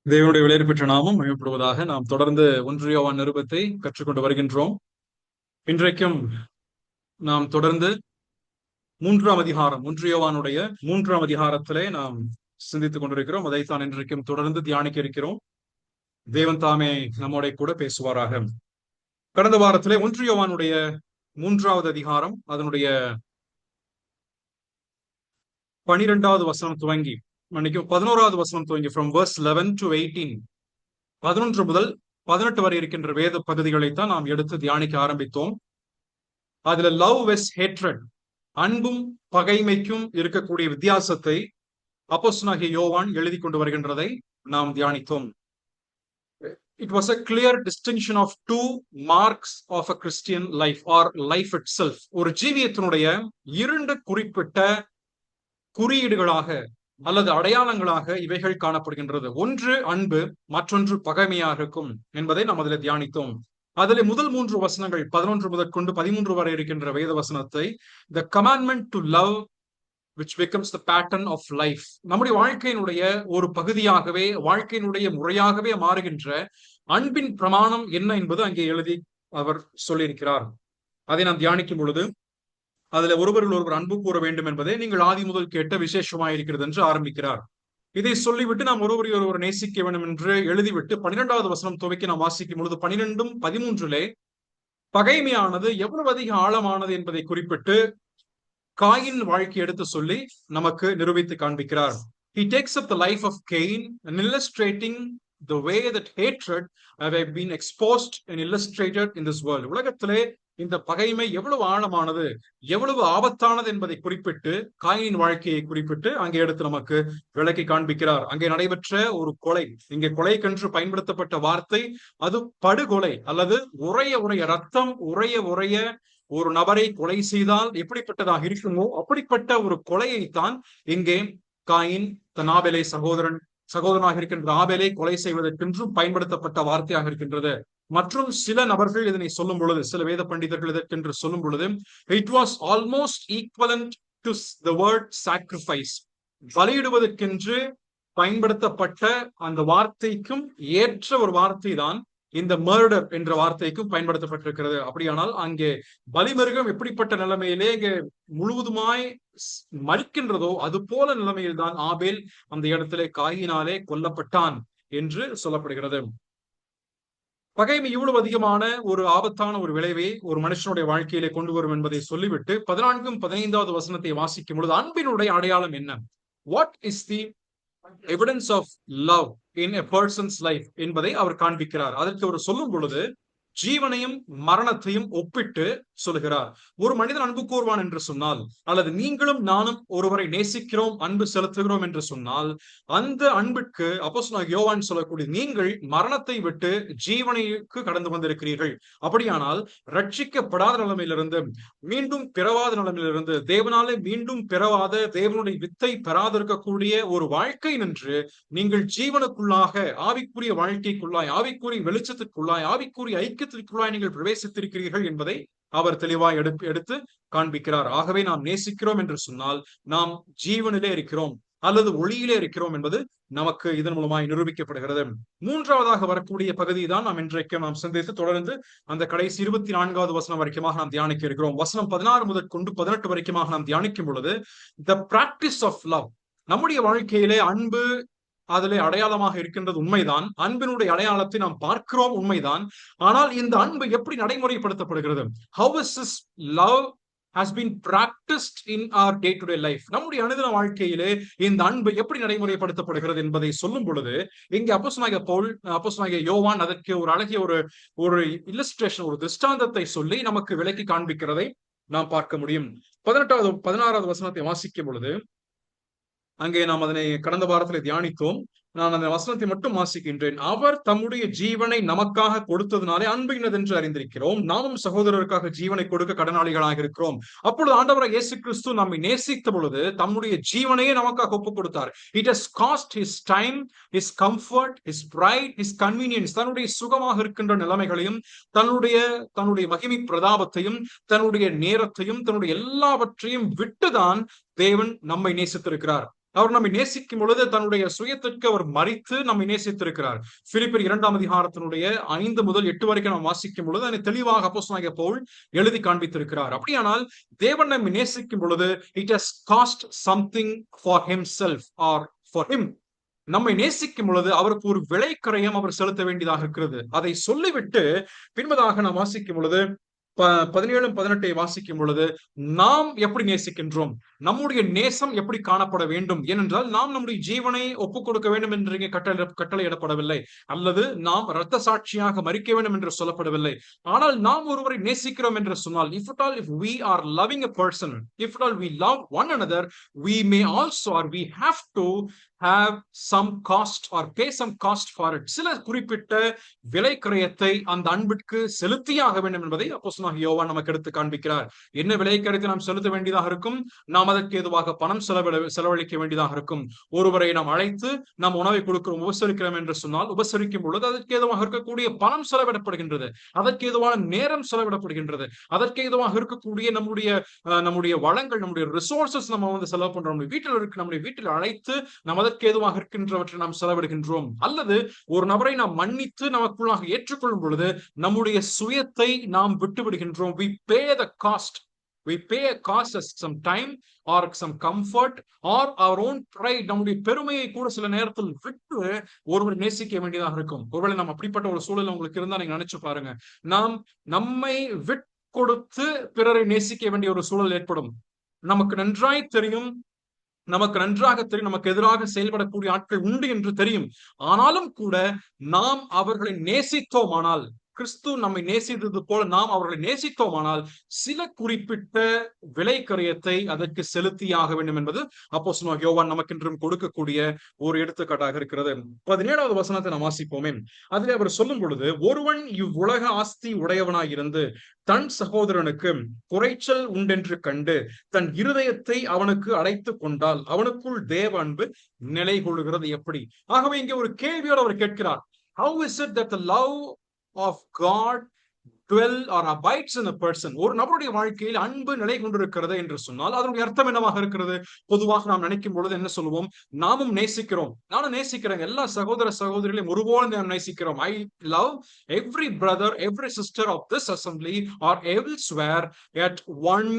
தேவனுடைய விலையேற பெற்ற நாமம் மகிமைப்படுவதாக. நாம் தொடர்ந்து 1 யோவான் நிருபத்தை கற்றுக்கொண்டு வருகின்றோம். இன்றைக்கும் நாம் தொடர்ந்து 3 அதிகாரம் 1 யோவானுடைய 3 அதிகாரத்திலே நாம் சிந்தித்துக் கொண்டிருக்கிறோம். அதைத்தான் இன்றைக்கும் தொடர்ந்து தியானிக்க இருக்கிறோம். தேவன் தாமே நம்மோட கூட பேசுவாராக. கடந்த வாரத்திலே 1 யோவானுடைய 3 அதிகாரம் அதனுடைய 12வது வசனம் துவங்கி 11வது வசனம் துவங்கி from verse 11 to 18 11 முதல் 18 வரை இருக்கின்ற வேத பகுதிகளைத்தான் நாம் எடுத்து தியானிக்க ஆரம்பித்தோம். அதுல லவ் வெஸ் ஹேட்ரட், அன்பும் பகைமைக்கும் இருக்கக்கூடிய வித்தியாசத்தை அப்போஸ்தலனாகிய யோவான் எழுதி கொண்டு வருகின்றதை நாம் தியானித்தோம். It was a clear distinction of two marks of a Christian life or life itself. ஒரு ஜீவியத்தினுடைய இரண்டு குறிப்பிட்ட குறியீடுகளாக அல்லது அடையாளங்களாக இவைகள் காணப்படுகின்றது. ஒன்று அன்பு, மற்றொன்று பகைமையாக இருக்கும் என்பதை நாம் அதில் தியானித்தோம். அதில் முதல் 3 வசனங்கள் 11 முதற்கொண்டு 13 வரை இருக்கின்ற வேத வசனத்தை the commandment to love which becomes the pattern of life, நம்முடைய வாழ்க்கையினுடைய ஒரு பகுதியாகவே, வாழ்க்கையினுடைய முறையாகவே மாறுகின்ற அன்பின் பிரமாணம் என்ன என்பது அங்கே எழுதி அவர் சொல்லியிருக்கிறார். அதை நாம் தியானிக்கும் பொழுது அதுல ஒருவர் அன்பு கூற வேண்டும் என்பதே நீங்கள் ஆதி முதல் கேட்ட விசேஷமாயிருக்கிறது என்று ஆரம்பிக்கிறார். இதை சொல்லிவிட்டு நாம் ஒருவர் நேசிக்க வேண்டும் என்று எழுதிவிட்டு 12வது வசனம் துவக்கி நாம் வாசிக்கும் பொழுது 12 13 பகைமையானது எவ்வளவு அதிக ஆழமானது என்பதை குறிப்பிட்டு காயின் வாழ்க்கை எடுத்து சொல்லி நமக்கு நிரூபித்து காண்பிக்கிறார். He takes up the life of Cain and illustrating the way that hatred have been exposed and illustrated in this world. உலகத்திலே இந்த பகைமை எவ்வளவு ஆழமானது, எவ்வளவு ஆபத்தானது என்பதை குறிப்பிட்டு காயினின் வாழ்க்கையை குறிப்பிட்டு அங்கே எடுத்து நமக்கு விளக்கி காண்பிக்கிறார். அங்கே நடைபெற்ற ஒரு கொலை, இங்கே கொலைக்கென்று பயன்படுத்தப்பட்ட வார்த்தை அது படுகொலை அல்லது உறைய ரத்தம் உறைய ஒரு நபரை கொலை செய்தால் எப்படிப்பட்டதாக இருக்குமோ அப்படிப்பட்ட ஒரு கொலையைத்தான் இங்கே காயின் தன் ஆபேலை சகோதரனாக இருக்கின்ற ஆபேலை கொலை செய்வதற்கென்றும் பயன்படுத்தப்பட்ட வார்த்தையாக இருக்கின்றது. மற்றும் சில நபர்கள் இதனை சொல்லும் பொழுது, சில வேத பண்டிதர்கள் இதற்கென்று சொல்லும் பொழுது it was almost equivalent to the word sacrifice, பலியிடுவதற்கென்று பயன்படுத்தப்பட்ட அந்த வார்த்தைக்கும் ஏற்ற ஒரு வார்த்தை தான் இந்த மர்டர் என்ற வார்த்தைக்கும் பயன்படுத்தப்பட்டிருக்கிறது. அப்படியானால் அங்கே பலிமிருகம் எப்படிப்பட்ட நிலைமையிலே இங்கே முழுவதுமாய் மறிக்கின்றதோ அது போல நிலைமையில் தான் ஆபேல் அந்த இடத்திலே காயினாலே கொல்லப்பட்டான் என்று சொல்லப்படுகிறது. பகைமை இவ்வளவு அதிகமான ஒரு ஆபத்தான ஒரு விளைவை ஒரு மனுஷனுடைய வாழ்க்கையிலே கொண்டு வரும் என்பதை சொல்லிவிட்டு 14 15வது வசனத்தை வாசிக்கும் பொழுது அன்பினுடைய அடையாளம் என்ன, what is the evidence of love in a person's life என்பதை அவர் காண்பிக்கிறார். அதற்கு அவர் சொல்லும் பொழுது ஜீவனையும் மரணத்தையும் ஒப்பிட்டு சொல்லுகிறார். ஒரு மனிதன் அன்பு கூறுவான் என்று சொன்னால், அல்லது நீங்களும் நானும் ஒருவரை நேசிக்கிறோம், அன்பு செலுத்துகிறோம் என்று சொன்னால், அந்த அன்பிற்கு அப்போஸ்தலனாகிய யோவான் சொல்லக்கூடிய நீங்கள் மரணத்தை விட்டு ஜீவனைக்கு கடந்து வந்திருக்கிறீர்கள். அப்படியானால் ரட்சிக்கப்படாத நிலைமையிலிருந்து, மீண்டும் பிறவாத நிலைமையிலிருந்து, தேவனாலே மீண்டும் பிறவாத, தேவனுடைய வித்தை பெறாதிருக்கக்கூடிய ஒரு வாழ்க்கை நின்று நீங்கள் ஜீவனுக்குள்ளாக, ஆவிக்குரிய வாழ்க்கைக்குள்ளாய், ஆவிக்குரிய வெளிச்சத்திற்குள்ளாய், ஆவிக்குரிய ஐக்கியத்திற்குள்ளாய் நீங்கள் பிரவேசித்திருக்கிறீர்கள் என்பதை அவர் தெளிவாய் எடுத்து காண்பிக்கிறார். ஆகவே நாம் நேசிக்கிறோம் என்று சொன்னால் நாம் ஜீவனிலே இருக்கிறோம் அல்லது ஒளியிலே இருக்கிறோம் என்பது நமக்கு இதன் மூலமாய் நிரூபிக்கப்படுகிறது. 3வதாக வரக்கூடிய பகுதி தான் நாம் இன்றைக்கு நாம் சிந்தித்து தொடர்ந்து அந்த கடைசி 24வது வசனம் வரைக்குமாக நாம் தியானிக்க இருக்கிறோம். வசனம் 16 முதற்கொண்டு 18 வரைக்குமாக நாம் தியானிக்கும் பொழுது the practice of love, நம்முடைய வாழ்க்கையிலே அன்பு அதிலே அடையாளமாக இருக்கின்றது உண்மைதான், அன்பினுடைய அடையாளத்தை நாம் பார்க்கிறோம் உண்மைதான். ஆனால் இந்த அன்பு எப்படி நடைமுறைப்படுத்தப்படுகிறது, how is this love has been practiced in our day to day life, நம்முடைய அனுதின வாழ்க்கையிலே இந்த அன்பு எப்படி நடைமுறைப்படுத்தப்படுகிறது என்பதை சொல்லும் பொழுது இங்கே அப்போஸ்தலனாகிய யோவான் அதற்கு ஒரு அழகிய ஒரு இல்லஸ்ட்ரேஷன், ஒரு திருஷ்டாந்தத்தை சொல்லி நமக்கு விளக்கி காண்பிக்கிறதை நாம் பார்க்க முடியும். 16வது வசனத்தை வாசிக்கும் பொழுது அங்கே நாம் அதனை கடந்த வாரத்தில் தியானித்தோம். நான் அந்த வசனத்தை மட்டும் வாசிக்கின்றேன். அவர் தம்முடைய ஜீவனை நமக்காக கொடுத்ததுனாலே அன்பு இன்னதென்று அறிந்திருக்கிறோம், நாமும் சகோதரருக்காக ஜீவனை கொடுக்க கடனாளிகளாக இருக்கிறோம். அப்பொழுது ஆண்டவராகிய இயேசு கிறிஸ்து நம்மை நேசித்த பொழுது தம்முடைய ஜீவனையே நமக்காக ஒப்புக் கொடுத்தார். It has cost his time, his comfort, his pride, his convenience, தன்னுடைய சுகமாக இருக்கின்ற நிலைமைகளையும், தன்னுடைய மகிமை பிரதாபத்தையும், தன்னுடைய நேரத்தையும், தன்னுடைய எல்லாவற்றையும் விட்டுதான் தேவன் நம்மை நேசித்திருக்கிறார். அவர் நம்மை நேசிக்கும் பொழுது தன்னுடைய சுயத்திற்கு அவர் மறித்து நம்மை நேசித்திருக்கிறார். பிலிப்பியர் 2ஆம் அதிகாரத்தினுடைய 5 முதல் 8 வரைக்கும் நாம் வாசிக்கும் பொழுது அதை தெளிவாக அப்போஸ்தலனாகிய பவுல் எழுதி காண்பித்திருக்கிறார். அப்படியானால் தேவன் நம்மை நேசிக்கும் பொழுது it has cost something for himself or for him. நம்மை நேசிக்கும் பொழுது அவருக்கு ஒரு விலைக்கரையம் அவர் செலுத்த வேண்டியதாக இருக்கிறது. அதை சொல்லிவிட்டு பின்பதாக நாம் வாசிக்கும் பொழுது 17, 18 வாசிக்கும் பொழுது நாம் எப்படி நேசிக்கின்றோம், நம்முடைய நேசம் எப்படி காணப்பட வேண்டும். ஏனென்றால் நாம் நம்முடைய ஜீவனை ஒப்புக் கொடுக்க வேண்டும் என்று இங்கே கட்டளையிடப்படவில்லை, அல்லது நாம் இரத்த சாட்சியாக மரிக்க வேண்டும் என்று சொல்லப்படவில்லை. ஆனால் நாம் ஒருவரை நேசிக்கிறோம் என்று சொன்னால், if we are loving a person, if at all we love one another, we may also or we have to have some cost or pay some cost for it. சில குறிப்பிட்ட விலை கிரயத்தை அந்த அன்பிற்கு செலுத்தியாக வேண்டும் என்பதை அப்போஸ்தலனாகிய யோவான் நமக்கு எடுத்து காண்பிக்கிறார். என்ன விலை கிரயத்தை நாம் செலுத்த வேண்டியதாக இருக்கும்? நாம் அதற்கு ஏதுவாக பணம் செலவழிக்க வேண்டியதாக இருக்கும். ஒருவரை நாம் அழைத்து நாம் உணவை கொடுக்கிறோம், உபசரிக்கிறோம் என்று சொன்னால், உபசரிக்கும் பொழுது அதற்கு ஏதுவாக இருக்கக்கூடிய பணம் செலவிடப்படுகின்றது, அதற்கு ஏதுவான நேரம் செலவிடப்படுகின்றது, அதற்கு ஏதுவாக இருக்கக்கூடிய நம்முடைய வளங்கள், நம்முடைய ரிசோர்சஸ் நம்ம செலவு பண்றோம். நம்முடைய வீட்டில் அழைத்து நம்ம ஏதுவாக இருக்கின்றவற்றை நாம் செலவிடுகின்றோம். அல்லது ஒரு நபரை நாம் மன்னித்து நமக்குள்ளாக ஏற்றுக்கொள்ளும் பொழுது நம்முடைய சுயத்தை நாம் விட்டு விடுகின்றோம். We pay the cost. We pay a cost as some time or some comfort or our own pride. நம்முடைய பெருமையை கூட சில நேரத்தில் விட்டு ஒருவரை நேசிக்க வேண்டியதாக இருக்கும். ஒருவேளை நாம் அப்படிப்பட்ட ஒரு சூழல் உங்களுக்கு இருந்தா நீங்க நினைச்சு பாருங்க. நாம் நம்மை விட்டு கொடுத்து பிறரை நேசிக்க வேண்டிய ஒரு சூழல் ஏற்படும். நமக்கு நன்றாக தெரியும், நமக்கு எதிராக செயல்படக்கூடிய ஆட்கள் உண்டு என்று தெரியும். ஆனாலும் கூட நாம் அவர்களை நேசித்தோமானால், கிறிஸ்து நம்மை நேசித்தது போல நாம் அவர்களை நேசித்தோமானால் சில குறிப்பிட்ட விலை கரையத்தை அதற்கு செலுத்தியாக வேண்டும் என்பது அப்போஸ்தலனாகிய யோவான் நமக்கு இன்றும் கொடுக்கக்கூடிய ஒரு எடுத்துக்காட்டாக இருக்கிறது. 17வது வசனத்தை நாம் வாசிப்போமே. அதில் அவர் சொல்லும் பொழுது, ஒருவன் இவ்வுலக ஆஸ்தி உடையவனாய் இருந்து தன் சகோதரனுக்கு குறைச்சல் உண்டென்று கண்டு தன் இருதயத்தை அவனுக்கு அடைத்துக் கொண்டால் அவனுக்குள் தேவ அன்பு நிலை கொள்கிறது எப்படி? ஆகவே இங்கே ஒரு கேள்வியோடு அவர் கேட்கிறார். How is it that the love of God dwell or abides in a person? ஒரு நபருடைய வாழ்க்கையில் அன்பு நிலை கொண்டிருக்கிறது என்று சொன்னால் அதனுடைய அர்த்தம் என்னவாக இருக்கிறது? பொதுவாக நாம் நினைக்கும் பொழுது என்ன சொல்லுவோம்? நாமும் நேசிக்கிறோம், நானும் நேசிக்கிறேன், எல்லா சகோதர சகோதரிகளையும் ஒருபோல நாம் நேசிக்கிறோம். I love every brother, every sister of this assembly or elsewhere at one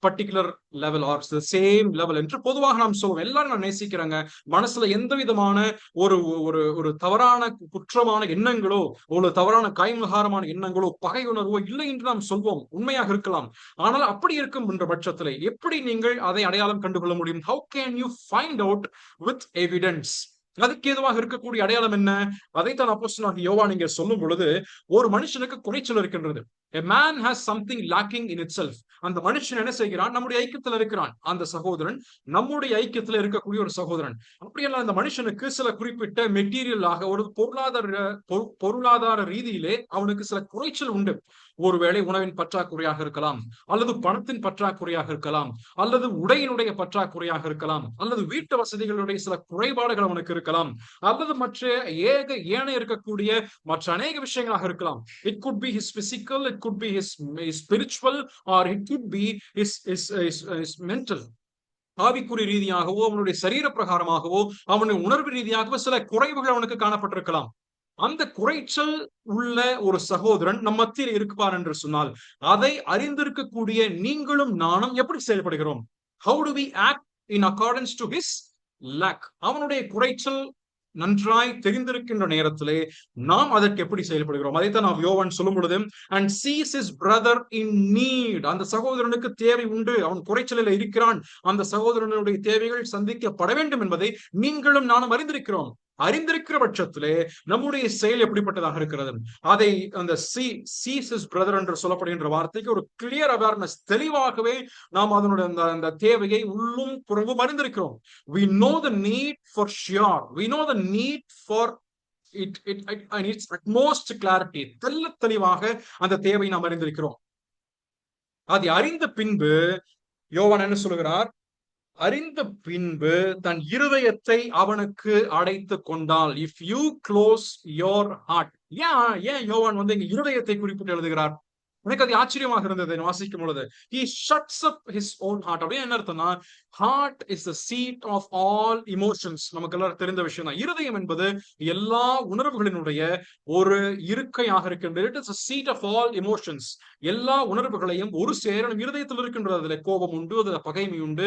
particular level or the same level என்று பொதுவாக நாம் சொல்லுவோம். எல்லாரும் நான் நேசிக்கிறாங்க, மனசுல எந்த விதமான ஒரு தவறான குற்றமான எண்ணங்களோ ஒரு தவறான கைமுகாரமான எண்ணங்களோ பகை உணர்வோ இல்லை என்று நாம் சொல்வோம். உண்மையாக இருக்கலாம். ஆனால் அப்படி இருக்கும் என்ற பட்சத்தில் எப்படி நீங்கள் அதை அடையாளம் கண்டுகொள்ள முடியும்? How can you find out with evidence? அதுக்கு ஏதுவாக இருக்கக்கூடிய அடையாளம் என்ன? அதைத்தான் அப்போஸ்தலனாகிய யோவான் இங்கே சொல்லும் பொழுது, ஒரு மனுஷனுக்கு குறைச்சல் இருக்கின்றது. A man has something lacking in itself. அந்த மனுஷன் என்ன செய்கிறான்? நம்முடைய ஐக்கியத்தில் இருக்கிறான். அந்த சகோதரன் நம்முடைய ஐக்கியத்தில் இருக்கக்கூடிய ஒரு சகோதரன். அப்படியெல்லாம் அந்த மனுஷனுக்கு சில குறிப்பிட்ட மெட்டீரியலாக ஒரு பொருளாதார ரீதியிலே அவனுக்கு சில குறைச்சல் உண்டு. ஒருவேளை உணவின் பற்றாக்குறையாக இருக்கலாம், அல்லது பணத்தின் பற்றாக்குறையாக இருக்கலாம், அல்லது உடையினுடைய பற்றாக்குறையாக இருக்கலாம், அல்லது வீட்டு வசதிகளுடைய சில குறைபாடுகள் அவனுக்கு இருக்கலாம், அல்லது மற்ற ஏனைய இருக்கக்கூடிய மற்ற அநேக விஷயங்களாக இருக்கலாம். It could be his physical, it could be his spiritual, or it could be his mental. ஆவிக்குறி ரீதியாகவோ அவனுடைய சரீர பிரகாரமாகவோ அவனுடைய உணர்வு ரீதியாகவோ சில குறைவுகள் அவனுக்கு காணப்பட்டிருக்கலாம். அந்த குறைச்சல் உள்ள ஒரு சகோதரன் நம் மத்தியில் இருப்பார் என்று சொன்னால் அதை அறிந்திருக்கக்கூடிய நீங்களும் நானும் எப்படி செயல்படுகிறோம்? How do we act in accordance to his lack? அவனுடைய குறைச்சல் நன்றாய் தெரிந்திருக்கின்ற நேரத்திலே நாம் அதற்கு எப்படி செயல்படுகிறோம்? அதைத்தான் நாம் யோவான் சொல்லும் பொழுது, and sees his brother in need. அந்த சகோதரனுக்கு தேவை உண்டு, அவன் குறைச்சலில் இருக்கிறான், அந்த சகோதரனுடைய தேவைகள் சந்திக்கப்பட வேண்டும் என்பதை நீங்களும் நானும் அறிந்திருக்கிற பட்சத்திலே நம்முடைய செயல் எப்படிப்பட்டதாக இருக்கிறது? அதை அந்த sees his brother என்று சொல்லப்படுகின்ற வார்த்தைக்கு ஒரு கிளியர் அவேர்னஸ், தெளிவாகவே நாம் அதனுடைய அந்த தேவையை உள்ளும் புறமும் அறிந்திருக்கிறோம். We know the need for sure. We know the need for it and its utmost clarity. தெளிவாக அந்த தேவை நாம் அறிந்திருக்கிறோம். அதை அறிந்த பின்பு யோவான் என்ன சொல்கிறார்? அறிந்த பின்பு தன் இருதயத்தை அவனுக்கு அடைத்து கொண்டால். If you close your heart. ஏன் யோவான் இங்க இருதயத்தை குறிப்பிட்டு எழுதுகிறார்? எனக்கு அது ஆச்சரியமாக இருந்தது வாசிக்கும் பொழுது. He shuts up his own heart. அப்படியே என்ன அர்த்தம்னா, heart is the seat of all emotions. நமக்கு எல்லாரும் தெரிந்த விஷயம் தான். இருதயம் என்பது எல்லா உணர்வுகளினுடைய ஒரு இருக்கையாக இருக்கின்றது. It is a seat of all emotions. எல்லா உணர்வுகளையும் ஒரு சேர நம் இருதயத்தில் இருக்கின்றது. அதுல கோபம் உண்டு, அதுல பகைமை உண்டு,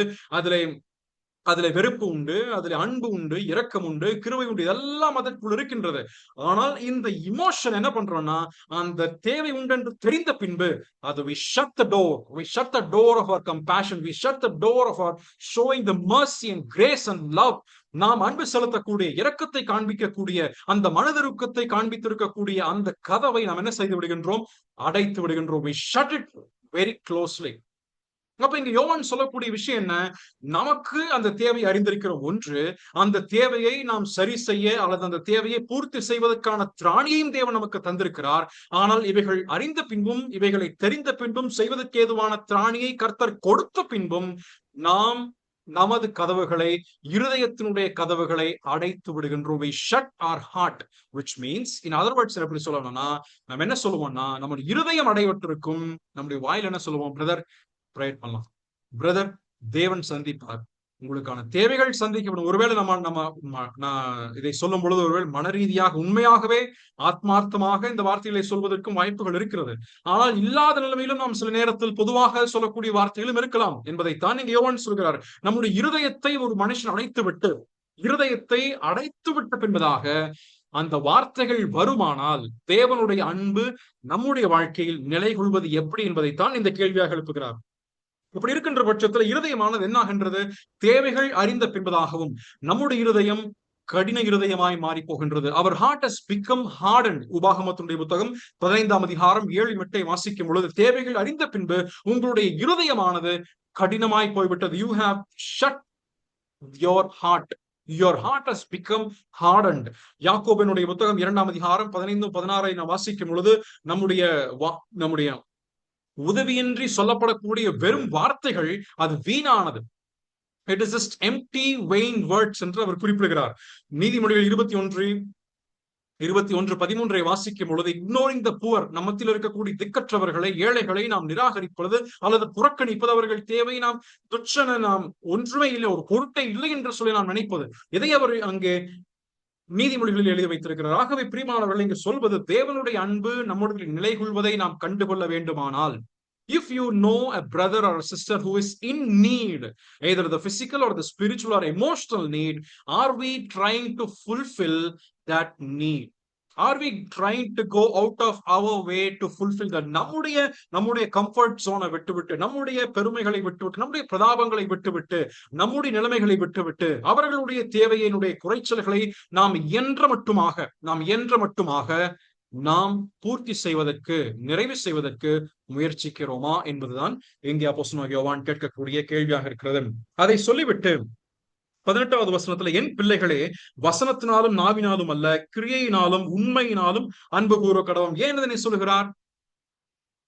அதுல வெறுப்பு உண்டு, அதுல அன்பு உண்டு, இரக்கம் உண்டு, கிருபை உண்டு, இதெல்லாம் அதற்குள் இருக்கின்றது. ஆனால் இந்த இமோஷன் என்ன பண்றோம்னா, அந்த தேவை உண்டு என்று தெரிந்த பின்பு அது we shut the door. We shut the door of our compassion. We shut the door of our showing the mercy and grace and love. நாம் அன்பு செலுத்தக்கூடிய, இரக்கத்தை காண்பிக்கக்கூடிய, அந்த மனதிருக்கத்தை காண்பித்திருக்கக்கூடிய அந்த கதவை நாம் என்ன செய்து விடுகின்றோம்? அடைத்து விடுகின்றோம். We shut it very closely. அப்ப இங்க யோவான் சொல்லக்கூடிய விஷயம் என்ன? நமக்கு அந்த தேவை அறிந்திருக்கிற ஒன்று, அந்த தேவையை நாம் சரி செய்ய அல்லது அந்த தேவையை பூர்த்தி செய்வதற்கான திராணியையும் தேவன் நமக்கு தந்திருக்கிறார். ஆனால் இவைகள் அறிந்த பின்பும், இவைகளை தெரிந்த பின்பும், செய்வதற்கு ஏதுவான திராணியை கர்த்தர் கொடுத்த பின்பும் நாம் நமது கதவுகளை, இருதயத்தினுடைய கதவுகளை அடைத்து விடுகின்றோம். We shut our heart, which means in other words எப்படி சொல்லணும்னா, நம்ம என்ன சொல்லுவோம்னா, நம்முடைய இருதயம் அடைவற்றிருக்கும், நம்முடைய வாயில் என்ன சொல்லுவோம்? பிரதர் ப்ரேயர் பண்ணலாம், பிரதர் தேவன் சந்திப்பார், உங்களுக்கான தேவைகள் சந்திக்கப்படும். ஒருவேளை நான் இதை சொல்லும் பொழுது ஒருவேளை மனரீதியாக உண்மையாகவே ஆத்மார்த்தமாக இந்த வார்த்தைகளை சொல்வதற்கும் வாய்ப்புகள் இருக்கிறது. ஆனால் இல்லாத நிலைமையிலும் நாம் சில நேரத்தில் பொதுவாக சொல்லக்கூடிய வார்த்தைகளும் இருக்கலாம் என்பதைத்தான் இங்க யோவான் சொல்கிறார். நம்முடைய இருதயத்தை ஒரு மனுஷன் இருதயத்தை அடைத்து விட்ட பின்பதாக அந்த வார்த்தைகள் வருமானால் தேவனுடைய அன்பு நம்முடைய வாழ்க்கையில் நிலை கொள்வது எப்படி என்பதைத்தான் இந்த கேள்வியாக எழுப்புகிறார். இப்படி இருக்கின்ற பட்சத்துல இருதயமானது என்ன ஆகின்றது? தேவைகள் அறிந்த பின்பதாகவும் நம்முடைய இருதயம் கடின இருதயமாய் மாறி போகின்றது. அவர் ஹார்ட் ஹஸ் பிகம் ஹார்டன்ட். உபாகமத்தினுடைய புத்தகம் 15ஆம் அதிகாரம் 7 வாசிக்கும் பொழுது, தேவைகள் அறிந்த பின்பு உங்களுடைய இருதயமானது கடினமாய் போய்விட்டது. You have shut your heart. Your heart has become hardened. யாக்கோபினுடைய புத்தகம் 2ஆம் அதிகாரம் 15-16 நான் வாசிக்கும் பொழுது, நம்முடைய உதவியின்றி சொல்லப்படக்கூடிய வெறும் வார்த்தைகள் அது வீணானது. It is just empty vain words என்று அவர் குறிப்பிடுகிறார். நீதிமொழிகள் 21:13 வாசிக்கும் பொழுது, ignoring the poor, நம்மத்தில் இருக்கக்கூடிய திக்கற்றவர்களை, ஏழைகளை நாம் நிராகரிப்பது அல்லது புறக்கணிப்பது, அவர்கள் தேவை நாம் துச்சன, நாம் ஒன்றுமே இல்லை, ஒரு பொருட்டை இல்லை என்று சொல்லி நாம் நினைப்பது, இதை அவர் அங்கே நீதிமொழிகளில் எழுதி வைத்திருக்கிறார். ஆகவே பிரியமானவர்கள், இங்கு சொல்வது தேவனுடைய அன்பு நம்முடைய நிலை கொள்வதை நாம் கண்டுகொள்ள வேண்டுமானால், if you know a brother or a sister who is in need, either the physical or the spiritual or emotional need, are we trying to fulfill that need? Are we trying to go out of our way to fulfill that? நம்முடைய comfort ஜோனை விட்டுவிட்டு, நம்முடைய பெருமைகளை விட்டுவிட்டு, நம்முடைய பிரதாபங்களை விட்டுவிட்டு, நம்முடைய நிலைமைகளை விட்டுவிட்டு, அவர்களுடைய தேவையினுடைய குறைச்சல்களை நாம் இயன்ற மட்டுமாக நாம் பூர்த்தி செய்வதற்கு, நிறைவு செய்வதற்கு முயற்சிக்கிறோமா என்பதுதான் இங்கே அப்போஸ்தலனாகிய யோவான் கேட்கக்கூடிய கேள்வியாக இருக்கிறது. அதை சொல்லிவிட்டு 18வது வசனத்துல, என் பிள்ளைகளே, வசனத்தினாலும் நாவினாலும் அல்ல, கிரியையினாலும் உண்மையினாலும் அன்பு கூற கடவோம். ஏன் இதனை சொல்லுகிறார்?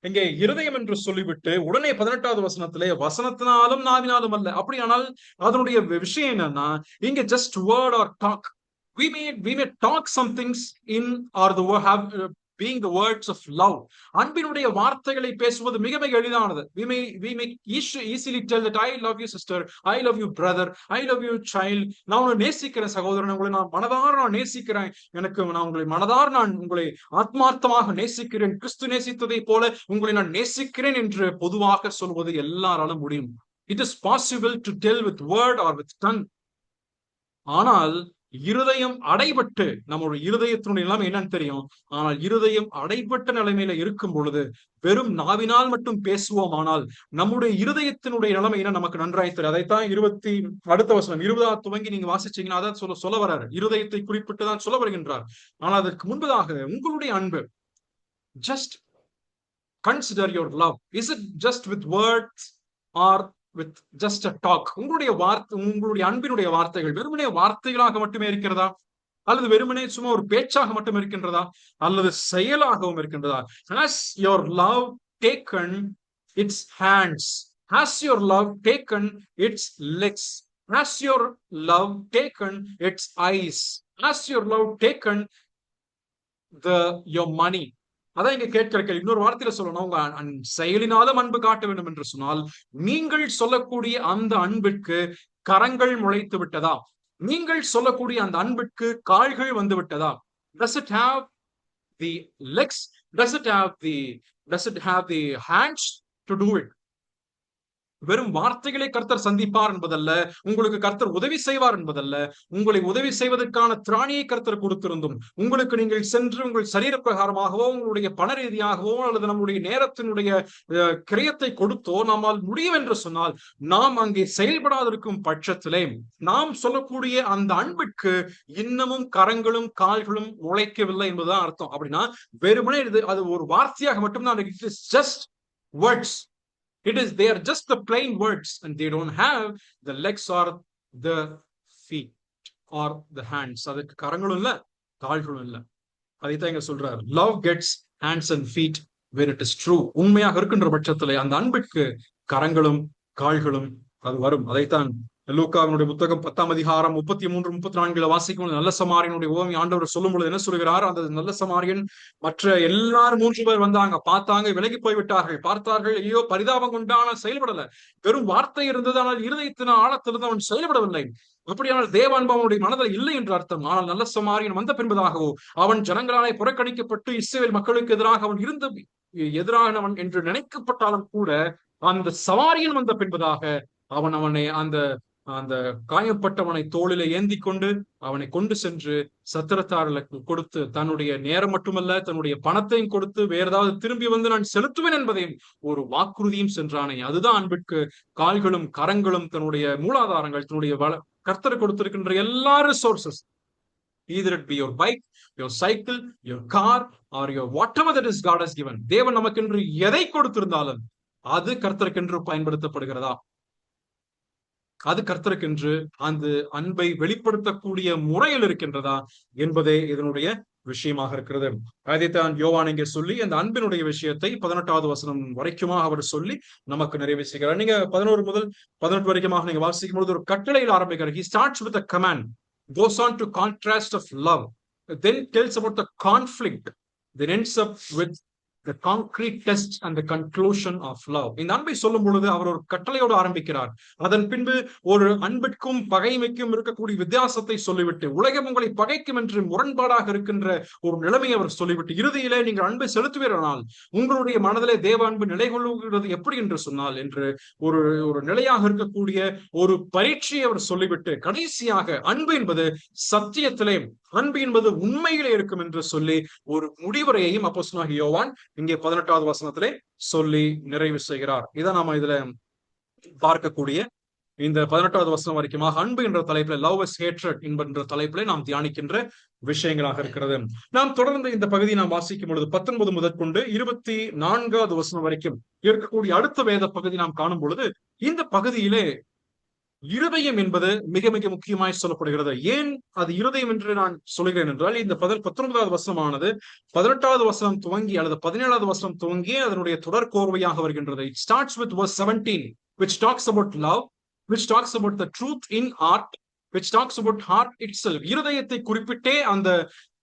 இங்கே இருதயம் என்று சொல்லிவிட்டு உடனே 18வது வசனத்திலே வசனத்தினாலும் நாவினாலும் அல்ல. அப்படியானால் அதனுடைய விஷயம் என்னன்னா, இங்க just word or talk. We may talk some things in or being the words of love. அன்பினுடைய வார்த்தைகளை பேசுவது மிக மிக எளிதானது. We may easily tell that I love you sister, I love you brother, I love you child. நான் உங்களை நேசிக்கிறேன் சகோதரன், உங்களை நான் மனதார நேசிக்கிறேன், நான் உங்களை ஆத்மார்த்தமாக நேசிக்கிறேன், கிறிஸ்து நேசித்ததை போல உங்களை நான் நேசிக்கிறேன் என்று பொதுவாக சொல்வது எல்லாராலும் முடியும். It is possible to tell with word or with tongue. ஆனால் இருதயம் அடைபட்டு, நம்முடைய இருதயத்தினுடைய நிலைமை என்னன்னு தெரியும். ஆனால் இருதயம் அடைபட்ட நிலைமையில இருக்கும் பொழுது வெறும் நாவினால் மட்டும் பேசுவோம். ஆனால் நம்முடைய இருதயத்தினுடைய நிலைமை என்ன நமக்கு நன்றாய் தெரியும். அதைத்தான் அடுத்த வசனம் 20 துவங்கி நீங்க வாசிச்சீங்கன்னா அதான் சொல்ல வர்றாரு. இருதயத்தை குறிப்பிட்டு தான் சொல்ல வருகின்றார். ஆனால் அதற்கு முன்பதாக உங்களுடைய அன்பு, just consider your love. Is it just with words or with just a talk? உங்களுடைய அன்பினுடைய வார்த்தைகள் வெறுமனே வார்த்தைகளாக மட்டுமே இருக்கிறதா, அல்லது வெறுமனே சும்மா ஒரு பேச்சாக மட்டும் இருக்கின்றதா, அல்லது செயலாகவும் இருக்கின்றதா? Has your love taken its hands? Has your love taken its legs? Has your love taken its eyes? Has your love taken your money? அதான் இங்க கேட்கிற கேள்வி. இன்னொரு வார்த்தையில சொல்லணும், உங்க செயலினாலும் அன்பு காட்ட வேண்டும் என்று சொன்னால், நீங்கள் சொல்லக்கூடிய அந்த அன்பிற்கு கரங்கள் முளைத்து விட்டதா? நீங்கள் சொல்லக்கூடிய அந்த அன்பிற்கு கால்கள் வந்து விட்டதா? Does it have the legs? Does it have the hands to do it? வெறும் வார்த்தைகளை கர்த்தர் சந்திப்பார் என்பதல்ல, உங்களுக்கு கர்த்தர் உதவி செய்வார் என்பதல்ல, உங்களை உதவி செய்வதற்கான திராணியை கர்த்தர் கொடுத்திருந்தும், உங்களுக்கு நீங்கள் சென்று உங்கள் சரீர பிரகாரமாகவோ உங்களுடைய பண ரீதியாகவோ அல்லது நம்முடைய நேரத்தினுடைய கிரயத்தை கொடுத்தோ நம்மால் முடியும் என்று சொன்னால், நாம் அங்கே செயல்படாதிருக்கும் பட்சத்திலே நாம் சொல்லக்கூடிய அந்த அன்பிற்கு இன்னமும் கரங்களும் கால்களும் உழைக்கவில்லை என்பதுதான் அர்த்தம். அப்படின்னா வெறுமனே அது ஒரு வார்த்தையாக மட்டும்தான், it is just words. They are just the plain words, and they don't have the legs or the feet or the hands. அதுக்கு கரங்களும் இல்ல, கால்களும் இல்ல. அதைத்தான் இங்க சொல்றாரு. Love gets hands and feet when it is true. உண்மையாக இருக்கின்ற பட்சத்திலே அந்த அன்பிற்கு கரங்களும் கால்களும் அது வரும். அதைத்தான் லூக்காவினுடைய புத்தகம் 10ஆம் அதிகாரம் 33, 34 வாசிக்கும் நல்ல சமாரியனுடைய உவமை ஆண்டவர் சொல்லும் பொழுது என்ன சொல்கிறார்? அந்த நல்ல சமாரியன் மற்ற எல்லாரும் 3 பேர் வந்தாங்க, பார்த்தாங்க, விலகி போய்விட்டார்கள். பார்த்தார்கள், ஐயோ பரிதாபம் கொண்டான செயல்படல. வெறும் வார்த்தை இருந்தது, ஆனால் இருதயத்தின ஆழத்திலிருந்து அவன் செயல்படவில்லை. அப்படியானால் தேவ அன்பு அவனுடைய மனதில் இல்லை என்று அர்த்தம். ஆனால் நல்ல சமாரியன் வந்த பின்பதாகவோ அவன் ஜனங்களாலே புறக்கணிக்கப்பட்டு இஸ்ரவேல் மக்களுக்கு எதிராக அவன் எதிரானவன் என்று நினைக்கப்பட்டாலும் கூட, அந்த சமாரியன் வந்த பின்பதாக அவனை அந்த காயப்பட்டவனை தோளில ஏந்தி கொண்டு அவனை கொண்டு சென்று சத்திரத்தார்களுக்கு கொடுத்து, தன்னுடைய நேரம் மட்டுமல்ல தன்னுடைய பணத்தையும் கொடுத்து, வேற ஏதாவது திரும்பி வந்து நான் செலுத்துவேன் என்பதையும் ஒரு வாக்குறுதியும் சென்றானே. அதுதான் அன்பிற்கு கால்களும் கரங்களும், தன்னுடைய மூலாதாரங்கள், தன்னுடைய கர்த்தர் கொடுத்திருக்கின்ற எல்லா resources, either it be your bike, your cycle, your car or your whatever that is God has given. தேவன் நமக்கென்று எதை கொடுத்திருந்தாலும் அது கர்த்தருக்கென்று பயன்படுத்தப்படுகிறதா? அது கர்த்தருக்கென்று அந்த அன்பை வெளிப்படுத்தக்கூடிய முறையில் இருக்கின்றதா என்பதே இதனுடைய விஷயமாக இருக்கிறது. அதைத்தான் யோவான் இங்கே சொல்லி அந்த அன்பினுடைய விஷயத்தை 18வது வசனம் வரைக்குமாக அவர் சொல்லி நமக்கு நிறைவு செய்கிறார். நீங்க 11 முதல் 18 வரைக்குமாக நீங்க வாசிக்கும் பொழுது ஒரு கட்டளையில் ஆரம்பிக்கிறார். He starts with a command, goes on to contrast of love, then tells about the conflict, then ends up with the concrete test and the conclusion of love. இந்த அன்பை சொல்லும் பொழுது அவர் ஒரு கட்டளையோடு ஆரம்பிக்கிறார். அதன் பின்பு ஒரு அன்பிற்கும் பகைமைக்கும் இருக்கக்கூடிய வித்தியாசத்தை சொல்லிவிட்டு, உலகம் உங்களை பகைக்கும் என்று முரண்பாடாக இருக்கின்ற ஒரு நிலைமை அவர் சொல்லிவிட்டு, இறுதியிலே நீங்கள் அன்பை செலுத்துவீரானால் உங்களுடைய மனதிலே தேவ அன்பு நிலை கொள்ளுகிறது எப்படி என்று சொன்னால் என்று ஒரு நிலையாக இருக்கக்கூடிய ஒரு பரீட்சையை அவர் சொல்லிவிட்டு, கடைசியாக அன்பு என்பது சத்தியத்திலே, அன்பு என்பது உண்மையிலே இருக்கும் என்று சொல்லி ஒரு முடிவுரையையும் அப்போஸ்தலனாகிய யோவான் இங்கே 18வது வசனத்திலே சொல்லி நிறைவு செய்கிறார். இதை நாம இதுல பார்க்கக்கூடிய இந்த 18வது வசனம் வரைக்குமாக அன்பு என்ற தலைப்பில, லவ் இஸ் ஹேட்ரட் என்கின்ற தலைப்பிலே நாம் தியானிக்கின்ற விஷயங்களாக இருக்கிறது. நாம் தொடர்ந்து இந்த பகுதியை நாம் வாசிக்கும் பொழுது 19 முதற்கொண்டு 24வது வசனம் வரைக்கும் இருக்கக்கூடிய அடுத்த வேத பகுதி நாம் காணும் பொழுது, இந்த பகுதியிலே இருதயம் என்பது மிக மிக முக்கியமாய் சொல்லப்படுகிறது. ஏன் அது இருதயம் என்று நான் சொல்கிறேன் என்றால், இந்த 19வது வசனமானது 18வது வசனம் துவங்கி அல்லது 17வது வசனம் துவங்கி அதனுடைய தொடர் கோர்வையாக வருகின்றது. It starts with verse 17, which talks about love, which talks about the truth in heart, which talks about heart itself. இருதயத்தை குறிப்பிட்டே அந்த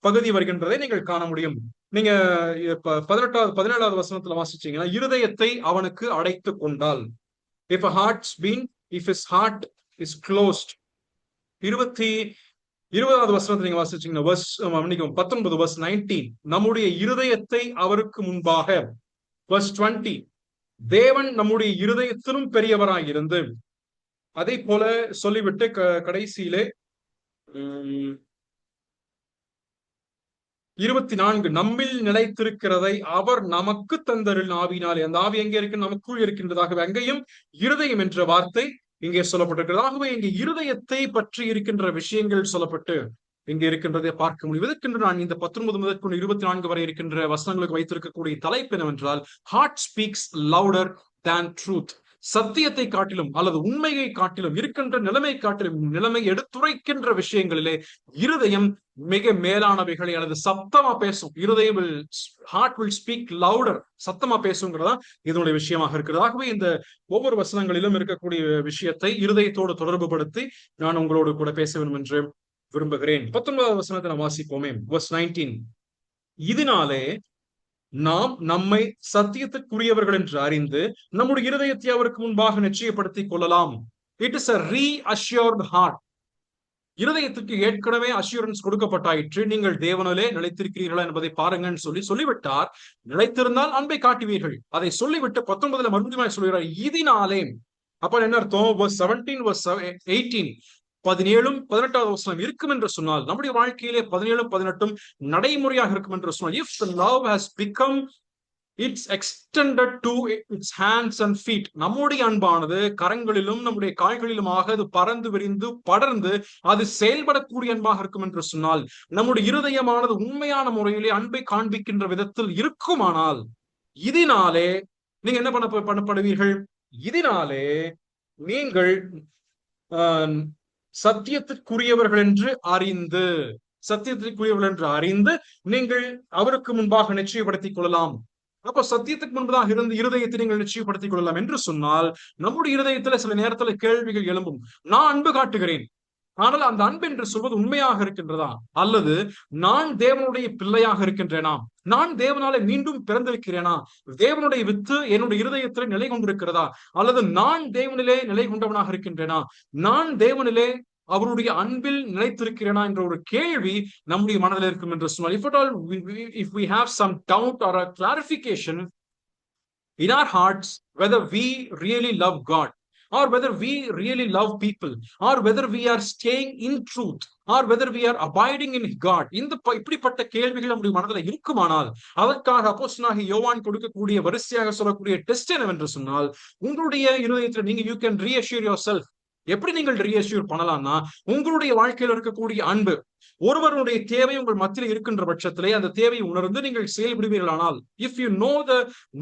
பகுதி வருகின்றதை நீங்கள் காண முடியும். நீங்க 17வது வசனத்துல வாசிச்சீங்கன்னா, இருதயத்தை அவனுக்கு அடைத்து கொண்டால், if his heart is closed. 20வது வசனத்தை நீங்க வாசிச்சீங்கன்னா 19 verse 19, நம்முடைய இருதயத்தை அவருக்கு முன்பாக. verse 20, தேவன் நம்முடைய இருதயத்திலும் பெரியவராய் இருந்து, அதை போல சொல்லிவிட்டு கடைசியிலே 24, நம்மில் நிலைத்திருக்கிறதை அவர் நமக்கு தந்தருள் ஆவியினாலே. அந்த ஆவி எங்கே இருக்கு? நமக்குள் இருக்கின்றதாகவே அங்கேயும் இருதயம் என்ற வார்த்தை இங்கே சொல்லப்பட்டிருக்கிறது. ஆகவே இங்கே இருதயத்தை பற்றி இருக்கின்ற விஷயங்கள் சொல்லப்பட்டு இங்கே இருக்கின்றதை பார்க்க முடியும். இதற்கென்று நான் இந்த 19 முதல் 24 வரை இருக்கின்ற வசனங்களுக்கு வைத்திருக்கக்கூடிய தலைப்பு என்னவென்றால், ஹார்ட் ஸ்பீக்ஸ் லவுடர் தேன் ட்ரூத். சத்தியத்தை காட்டிலும் அல்லது உண்மையை காட்டிலும், இருக்கின்ற நிலைமை காட்டிலும், நிலைமை எடுத்துரைக்கின்ற விஷயங்களிலே இருதயம் மிக மேலானவைகளை அல்லது சத்தமா பேசும். இருதயம் ஹார்ட் வில் ஸ்பீக் லவுடர், சத்தமா பேசுங்கிறதா இதனுடைய விஷயமாக இருக்கிறது. ஆகவே இந்த ஒவ்வொரு வசனங்களிலும் இருக்கக்கூடிய விஷயத்தை இருதயத்தோடு தொடர்பு படுத்தி நான் உங்களோடு கூட பேச வேண்டும் என்று விரும்புகிறேன். 19வது வசனத்தை நாம் வாசிப்போமே. verse 19, இதனாலே நாம் நம்மை சத்தியத்துக்குரியவர்கள் என்று அறிந்து நம்முடைய இருதயத்தை அவருக்கு முன்பாக நிச்சயப்படுத்திக் கொள்ளலாம். It is a reassured heart. இருதயத்துக்கு ஏற்கனவே அஷ்யூரன்ஸ் கொடுக்கப்பட்டாயிற்று. நீங்கள் தேவனிலே நிலைத்திருக்கிறீர்களா என்பதை பாருங்கன்னு சொல்லிவிட்டார். நிலைத்திருந்தால் அன்பை காட்டுவீர்கள். அதை சொல்லிவிட்டு 19 மறுபடியும் சொல்கிறார், இதனாலே. அப்ப என்ன அர்த்தம்? verse 17 verse 18 17 18வது வசனம் இருக்கும் என்று சொன்னால் நம்முடைய வாழ்க்கையிலே 17 18 நடைமுறையாக இருக்கும் என்று சொன்னால், if the love has become it's extended to its hands and feet, நம்முடைய அன்பானது கரங்களிலும் நம்முடைய கால்களிலுமாக அது பறந்து விரிந்து படர்ந்து அது செயல்படக்கூடிய அன்பாக இருக்கும் என்று சொன்னால், நம்முடைய இருதயமானது உண்மையான முறையிலே அன்பை காண்பிக்கின்ற விதத்தில் இருக்குமானால், இதனாலே நீங்க என்ன பண்ணப்படுவீர்கள்? இதனாலே நீங்கள் சத்தியத்திற்குரியவர்கள் என்று அறிந்து நீங்கள் அவருக்கு முன்பாக நிச்சயப்படுத்திக் கொள்ளலாம். அப்ப சத்தியத்துக்கு முன்பதாக இருந்து இருதயத்தை நீங்கள் நிச்சயப்படுத்திக் கொள்ளலாம் என்று சொன்னால், நம்முடைய இருதயத்துல சில நேரத்துல கேள்விகள் எழும்பும். நான் அன்பு காட்டுகிறேன், ஆனால் அந்த அன்பு என்று சொல்வது உண்மையாக இருக்கின்றதா? அல்லது நான் தேவனுடைய பிள்ளையாக இருக்கின்றேனா? நான் தேவனாலே மீண்டும் பிறந்திருக்கிறேனா? தேவனுடைய வித்து என்னுடைய இருதயத்தில் நிலை கொண்டிருக்கிறதா? அல்லது நான் தேவனிலே நிலை கொண்டவனாக இருக்கின்றேனா? நான் தேவனிலே அவருடைய அன்பில் நிலைத்திருக்கிறேனா என்ற ஒரு கேள்வி நம்முடைய மனதில் இருக்கும் என்று சொன்னால், if we have some doubt or a clarification in our hearts whether we really love God, or whether we really love people, or whether we are staying in truth, or whether we are abiding in God, இந்த இப்படிப்பட்ட கேள்விகள் நம்முடைய மனதில் இருக்குமானால், அதற்காக அப்போஸ்தலனாகிய யோவான் கொடுக்கக்கூடிய வரிசையாக சொல்லக்கூடிய டெஸ்ட் என்னவென்று சொன்னால், உங்களுடைய இருதயத்தில் நீங்க you can reassure yourself. எப்படி நீங்கள் ரீஅஷ்யூர் பண்ணலாம்னா, உங்களுடைய வாழ்க்கையில் இருக்கக்கூடிய அன்பு, ஒருவருடைய தேவை உங்கள் மத்தியில் இருக்கின்ற பட்சத்திலே அந்த தேவையை உணர்ந்து நீங்கள் செயல்படுவீர்களானால், if you know the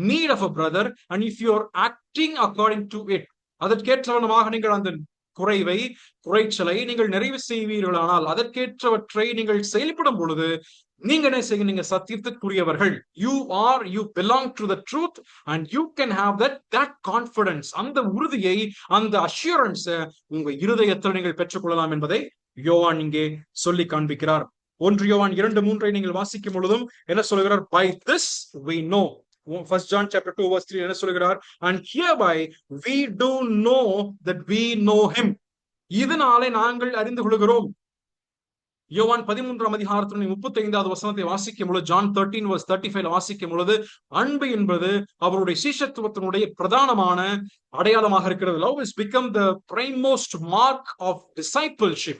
need of a brother and if you are acting according to it, அதற்கேற்றவனமாக நீங்கள் அந்த குறைச்சலை நீங்கள் நிறைவு செய்வீர்களானால், அதற்கேற்றவற்றை நீங்கள் செயல்படும் பொழுது நீங்க என்ன செய்ய? நீங்க சத்தியத்துக்குரியவர்கள். you belong to the truth and you can have that confidence, அந்த உறுதியை, அந்த அஷ்யூரன்ஸ் உங்க இருதயத்தில் நீங்கள் பெற்றுக்கொள்ளலாம் என்பதை யோவான் இங்கே சொல்லி காண்பிக்கிறார். 1 யோவான் 2:3 நீங்கள் வாசிக்கும் பொழுதும் என்ன சொல்கிறார்? by this we know. 1 John chapter 2 verse 3 என்ன சொல்கிறார்? and hereby we do know that we know him. இதனாலே நாங்கள் அறிந்து கொள்கிறோம். யோவான் 13ஆம் அதிகாரத்தின் 35வது வசனத்தை வாசிக்கும் பொழுது, John 13 verse 35 வாசிக்கும் பொழுது, அன்பு என்பது அவருடைய சீஷத்துவத்தினுடைய பிரதானமான அடையாளமாக இருக்கிறது. Love has become the primemost mark of discipleship.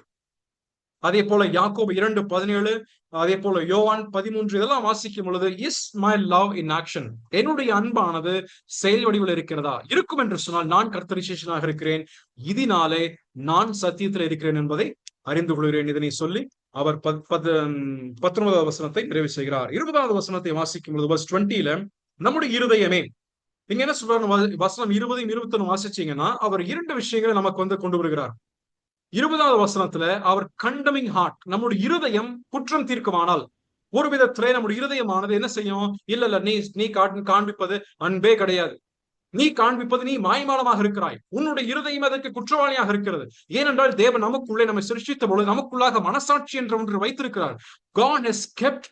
அதே போல யாக்கோபு 2:17, அதே போல யோவான் 13 இதெல்லாம் வாசிக்கும் பொழுது, is my love in action, என்னுடைய அன்பானது செயல் வடிவில் இருக்கிறதா? இருக்கும் என்று சொன்னால் நான் கர்த்தரின் சீஷனாக இருக்கிறேன், இதனாலே நான் சத்தியத்தில் இருக்கிறேன் என்பதை அறிந்து கொள்கிறேன். இதனை சொல்லி அவர் 19வது வசனத்தை நிறைவு செய்கிறார். 20வது வசனத்தை வாசிக்கும் பொழுது verse 20ல, நம்முடைய இருதயமே, இங்க என்ன சொல்றாரு? வசனம் 20 21 வாசிச்சீங்கன்னா அவர் 2 விஷயங்களை நமக்கு கொண்டு வருகிறார். 20வது வசனத்துல அவர் கண்டமிங் ஹார்ட், நம்முடைய இருதயம் குற்றம் தீர்க்குமானால், ஒரு விதத்திலே நம்முடைய இருதயமானது என்ன செய்யும்? இல்ல நீ காண்பிப்பது அன்பே கிடையாது, நீ காண்பிப்பது நீ மாய்மாலமாக இருக்கிறாய், உன்னுடைய இருதயம் அதற்கு குற்றவாளியாக இருக்கிறது. ஏனென்றால் தேவன் நமக்குள்ளே நம்மை சிருஷ்டித்த பொழுது நமக்குள்ளாக மனசாட்சி என்ற ஒன்று வைத்திருக்கிறார். God has kept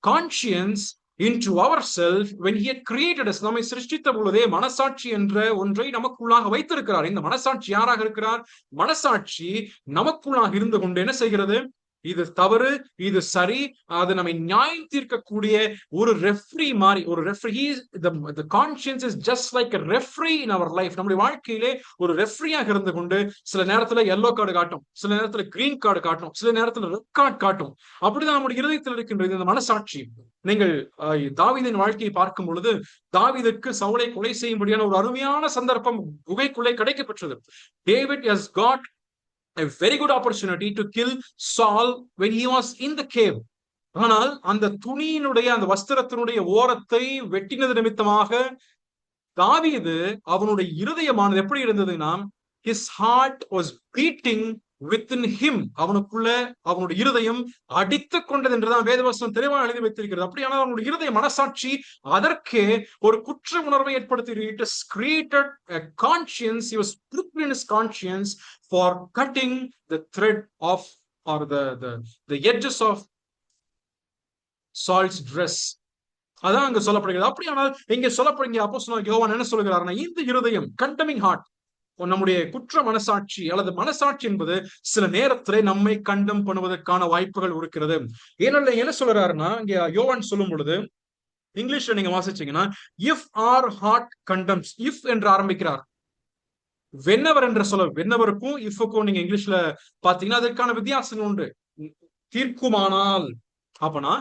conscience into ourselves when he had created us. நம்மை சிருஷ்டித்த பொழுதே மனசாட்சி என்ற ஒன்றை நமக்குள்ளாக வைத்திருக்கிறார். இந்த மனசாட்சி யாராக இருக்கிறார்? மனசாட்சி நமக்குள்ளாக இருந்து கொண்டு என்ன செய்கிறது? இது தவறு, இது சரி, அது நம்மை நியாயம் தீர்க்கக்கூடிய ஒரு ரெஃப்ரி மாதிரி, ஒரு referee. the conscience is just like a referee in our life. நம்முடைய வாழ்க்கையிலே ஒரு ரெஃப்ரியாக இருந்து கொண்டு சில நேரத்துல yellow கார்டு காட்டும், சில நேரத்துல கிரீன் கார்டு காட்டும், சில நேரத்துல ரெட் கார்டு காட்டும். அப்படிதான் நம்முடைய இருதயத்தில் இருக்கின்றது இந்த மனசாட்சி. நீங்கள் தாவீதின் வாழ்க்கையை பார்க்கும் பொழுது, தாவீதுக்கு சவுலை கொலை செய்யும்படியான ஒரு அருமையான சந்தர்ப்பம் குகைக்குள்ளே கிடைக்கப்பெற்றது. David has got a very good opportunity to kill Saul when he was in the cave. ஆனால் அந்த துணியினுடைய, அந்த வஸ்திரத்தினுடைய ஓரத்தை வெட்டினது நிமித்தமாக தாவீது, அவனுடைய இருதயமானது எப்படி இருந்ததுன்னா, his heart was beating within him. அவனுக்குள்ள அவனுடைய இருதயம் அடித்துக் கொண்டது என்றுதான் வேதவசனம் தெளிவாக எழுதி வைத்திருக்கிறது. அப்படியானால் அவனுடைய இருதய மனசாட்சி அதற்கே ஒரு குற்ற உணர்வை ஏற்படுத்தி, it has created a conscience. He was pricked in his conscience for cutting the thread of, or the edges of Saul's dress. அதான் அங்க சொல்லப்படுகிறது. அப்படியானால் இங்க சொல்லப்படுங்க அப்போஸ்தலனாகிய யோவான் என்ன சொல்கிறாருன்னா, இந்த இருதயம் கண்டமிங் ஹார்ட், நம்முடைய குற்ற மனசாட்சி அல்லது மனசாட்சி என்பது சில நேரத்திலே நம்மை கண்டம் பண்ணுவதற்கான வாய்ப்புகள் இருக்கிறது. ஏன்னா என்ன சொல்றாருன்னா, இங்க யோவான் சொல்லும் பொழுது இங்கிலீஷ்ல நீங்க வாசிச்சீங்கன்னா, if our heart condemns, if என்று ஆரம்பிக்கிறார். வென்னவர் என்ற சொல்ல, வென்னவருக்கும் இஃப்க்கும் நீங்க இங்கிலீஷ்ல பாத்தீங்கன்னா அதற்கான வித்தியாசம் உண்டு. தீர்க்குமானால், அப்பனா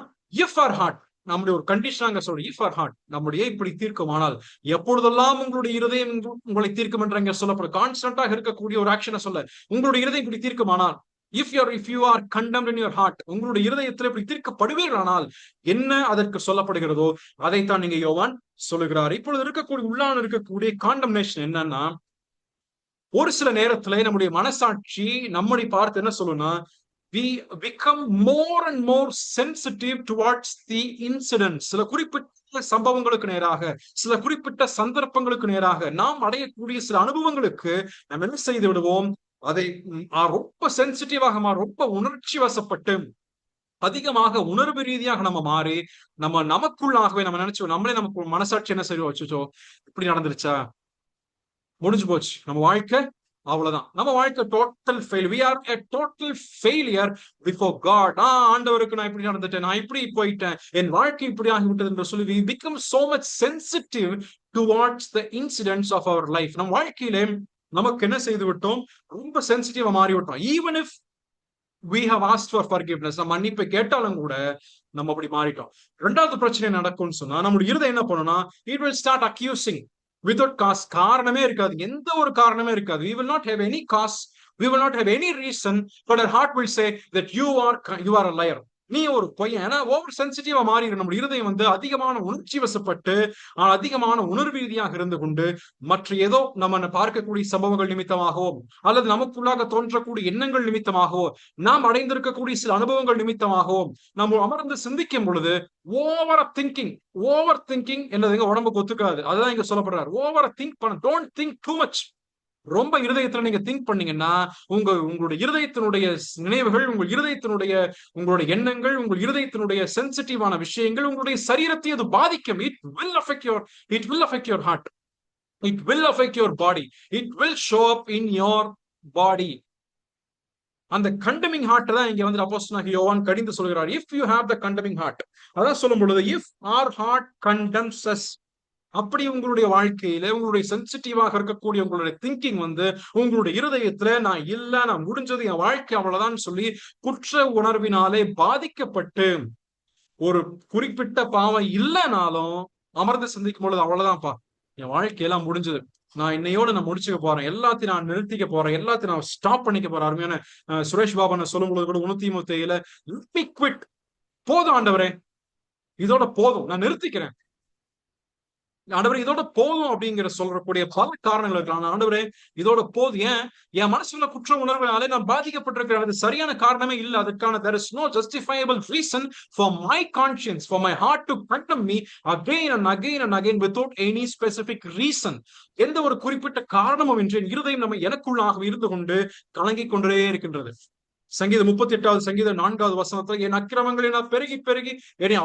இஃப் ஆர் ஹார்ட், நம்முடைய ஒரு கண்டிஷன் அங்க சொல்றோம். இஃப் ஆர் ஹார்ட், நம்முடைய இப்படி தீர்க்குமானால், எப்பொழுதெல்லாம் உங்களுடைய இருதயம் உங்களை தீர்க்கும் என்று அங்க சொல்லப்படும். கான்ஸ்டன்டாக இருக்கக்கூடிய ஒரு ஆக்ஷனை சொல்ல, உங்களுடைய இருதயம் இப்படி தீர்க்குமானால், if you are condemned in your heart, உங்களுடைய இருதயத்தில் இப்படி தீர்க்கப்படுவீர்களானால் என்ன அதற்கு சொல்லப்படுகிறதோ அதைத்தான் நீங்க யோவான் சொல்லுகிறார். இப்பொழுது இருக்கக்கூடிய காண்டம்னேஷன் என்னன்னா, ஒரு சில நேரத்துல நம்முடைய மனசாட்சி நம்மை பார்த்து என்ன சொல்லும்னா, we become more and more sensitive towards the incidents. சில குறிப்பிட்ட சம்பவங்களுக்கு நேராக, சில குறிப்பிட்ட சந்தர்ப்பங்களுக்கு நேராக நாம் அடையக்கூடிய சில அனுபவங்களுக்கு நம்ம என்ன செய்து விடுவோம், அதை ரொம்ப சென்சிட்டிவாக ரொம்ப உணர்ச்சி வசப்பட்டு அதிகமாக உணர்வு ரீதியாக நம்ம மாறி நமக்குள்ளாகவே நம்ம நினைச்சோம், நம்மளே நமக்கு மனசாட்சி என்ன செய்வோம், வச்சுச்சோ இப்படி நடந்துருச்சா, முடிஞ்சு போச்சு நம்ம வாழ்க்கை, அவ்வளவுதான், நம்ம வாழ்க்கை total fail, we are a total failure before God. ஆண்டவருக்கு நான் இப்படி நடந்துட்டேன், நான் இப்படி போயிட்டேன், என் வாழ்க்கை இப்படி ஆகிவிட்டது என்று சொல்லி we become so much sensitive towards the incidents of our life. நம் வாழ்க்கையிலே நமக்கு என்ன செய்து விட்டோம், ரொம்ப சென்சிட்டிவா மாறி விட்டோம். even if we have asked for forgiveness, நம்ம மன்னிப்பை கேட்டாலும் கூட நம்ம அப்படி மாறிட்டோம். ரெண்டாவது பிரச்சனை நடக்கும்னு சொன்னா, நம்முடைய இருதயம் என்ன பண்ணும்னா, it will start accusing without cause. காரணமே இருக்காது, எந்த ஒரு காரணமே இருக்காது. We will not have any cause, we will not have any reason, but our heart will say that you are a liar, நீ ஒரு பொய்யன். ஏன்னா ஓவர் சென்சிட்டிவா மாறி நம்ம இருதயம் அதிகமான உணர்ச்சி வசப்பட்டு அதிகமான உணர்வு ரீதியாக இருந்து கொண்டு மற்ற ஏதோ நம்ம பார்க்கக்கூடிய சம்பவங்கள் நிமித்தமாகவோ அல்லது நமக்குள்ளாக தோன்றக்கூடிய எண்ணங்கள் நிமித்தமாகவோ நாம் அடைந்திருக்கக்கூடிய சில அனுபவங்கள் நிமித்தமாகவோ நம்ம அமர்ந்து சிந்திக்கும் பொழுது ஓவர் திங்கிங் என்னதுங்க உடம்புக்கு ஒத்துக்காது. அதுதான் இங்க சொல்லப்படுறாரு. ஓவர் திங்க் பண்ண, டோன்ட் திங்க் டூ மச். ரொம்ப இருதயத்துல நீங்க திங்க் பண்ணீங்கன்னா உங்களுடைய இருதயத்தினுடைய நினைவுகள், உங்களுடைய எண்ணங்கள், உங்கள் இருதயத்தினுடைய சென்சிட்டிவான விஷயங்கள் உங்களுடைய சரீரத்தை அது பாதிக்கும். it will affect your heart, it will affect your body, it will show up in your body. அந்த கண்டமிங் ஹார்ட் தான் இங்க அப்போஸ்தலனாகிய யோவான் கடிந்து சொல்கிறார். if you have the condemning heart, அதான் சொல்லும் பொழுது if our heart condemns us, அப்படி உங்களுடைய வாழ்க்கையில உங்களுடைய சென்சிட்டிவாக இருக்கக்கூடிய உங்களுடைய திங்கிங் உங்களுடைய இருதயத்துல நான் முடிஞ்சது, என் வாழ்க்கை அவ்வளவுதான் சொல்லி குற்ற உணர்வினாலே பாதிக்கப்பட்டு ஒரு குறிப்பிட்ட பாவம் இல்லைனாலும் அமர்ந்து சிந்திக்கும் பொழுது அவ்வளவுதான்ப்பா, என் வாழ்க்கையெல்லாம் முடிஞ்சது, நான் இன்னையோட நான் முடிச்சுக்க போறேன், எல்லாத்தையும் நான் நிறுத்திக்க போறேன், எல்லாத்தையும் நான் ஸ்டாப் பண்ணிக்க போறேன். அருமையான சுரேஷ் பாபன் சொல்லும் பொழுது கூட 137 போதும் ஆண்டவரே, இதோட போதும், நான் நிறுத்திக்கிறேன் ஆண்டவரே, இதோட போதும் அப்படிங்கிற சொல்லக்கூடிய பல காரணங்கள் இருக்கலாம். ஆண்டவரே இதோட போதும், ஏன் என் மனசுல குற்ற உணர்வுனாலே நான் பாதிக்கப்பட்டிருக்கிறேன், அது சரியான காரணமே இல்லை, அதற்கான there is no justifiable reason for my conscience, for my heart to condemn me again and again and again without any specific reason. எந்த ஒரு குறிப்பிட்ட காரணமும் இன்றி இருதயம் நம்ம எனக்குள்ளாக இருந்து கொண்டு கலங்கிக் கொண்டே இருக்கின்றது. சங்கீதம் 38வது சங்கீதம் 4வது வசனத்துல, என் அக்கிரமங்கள் என்ன பெருகி பெருகி என்னை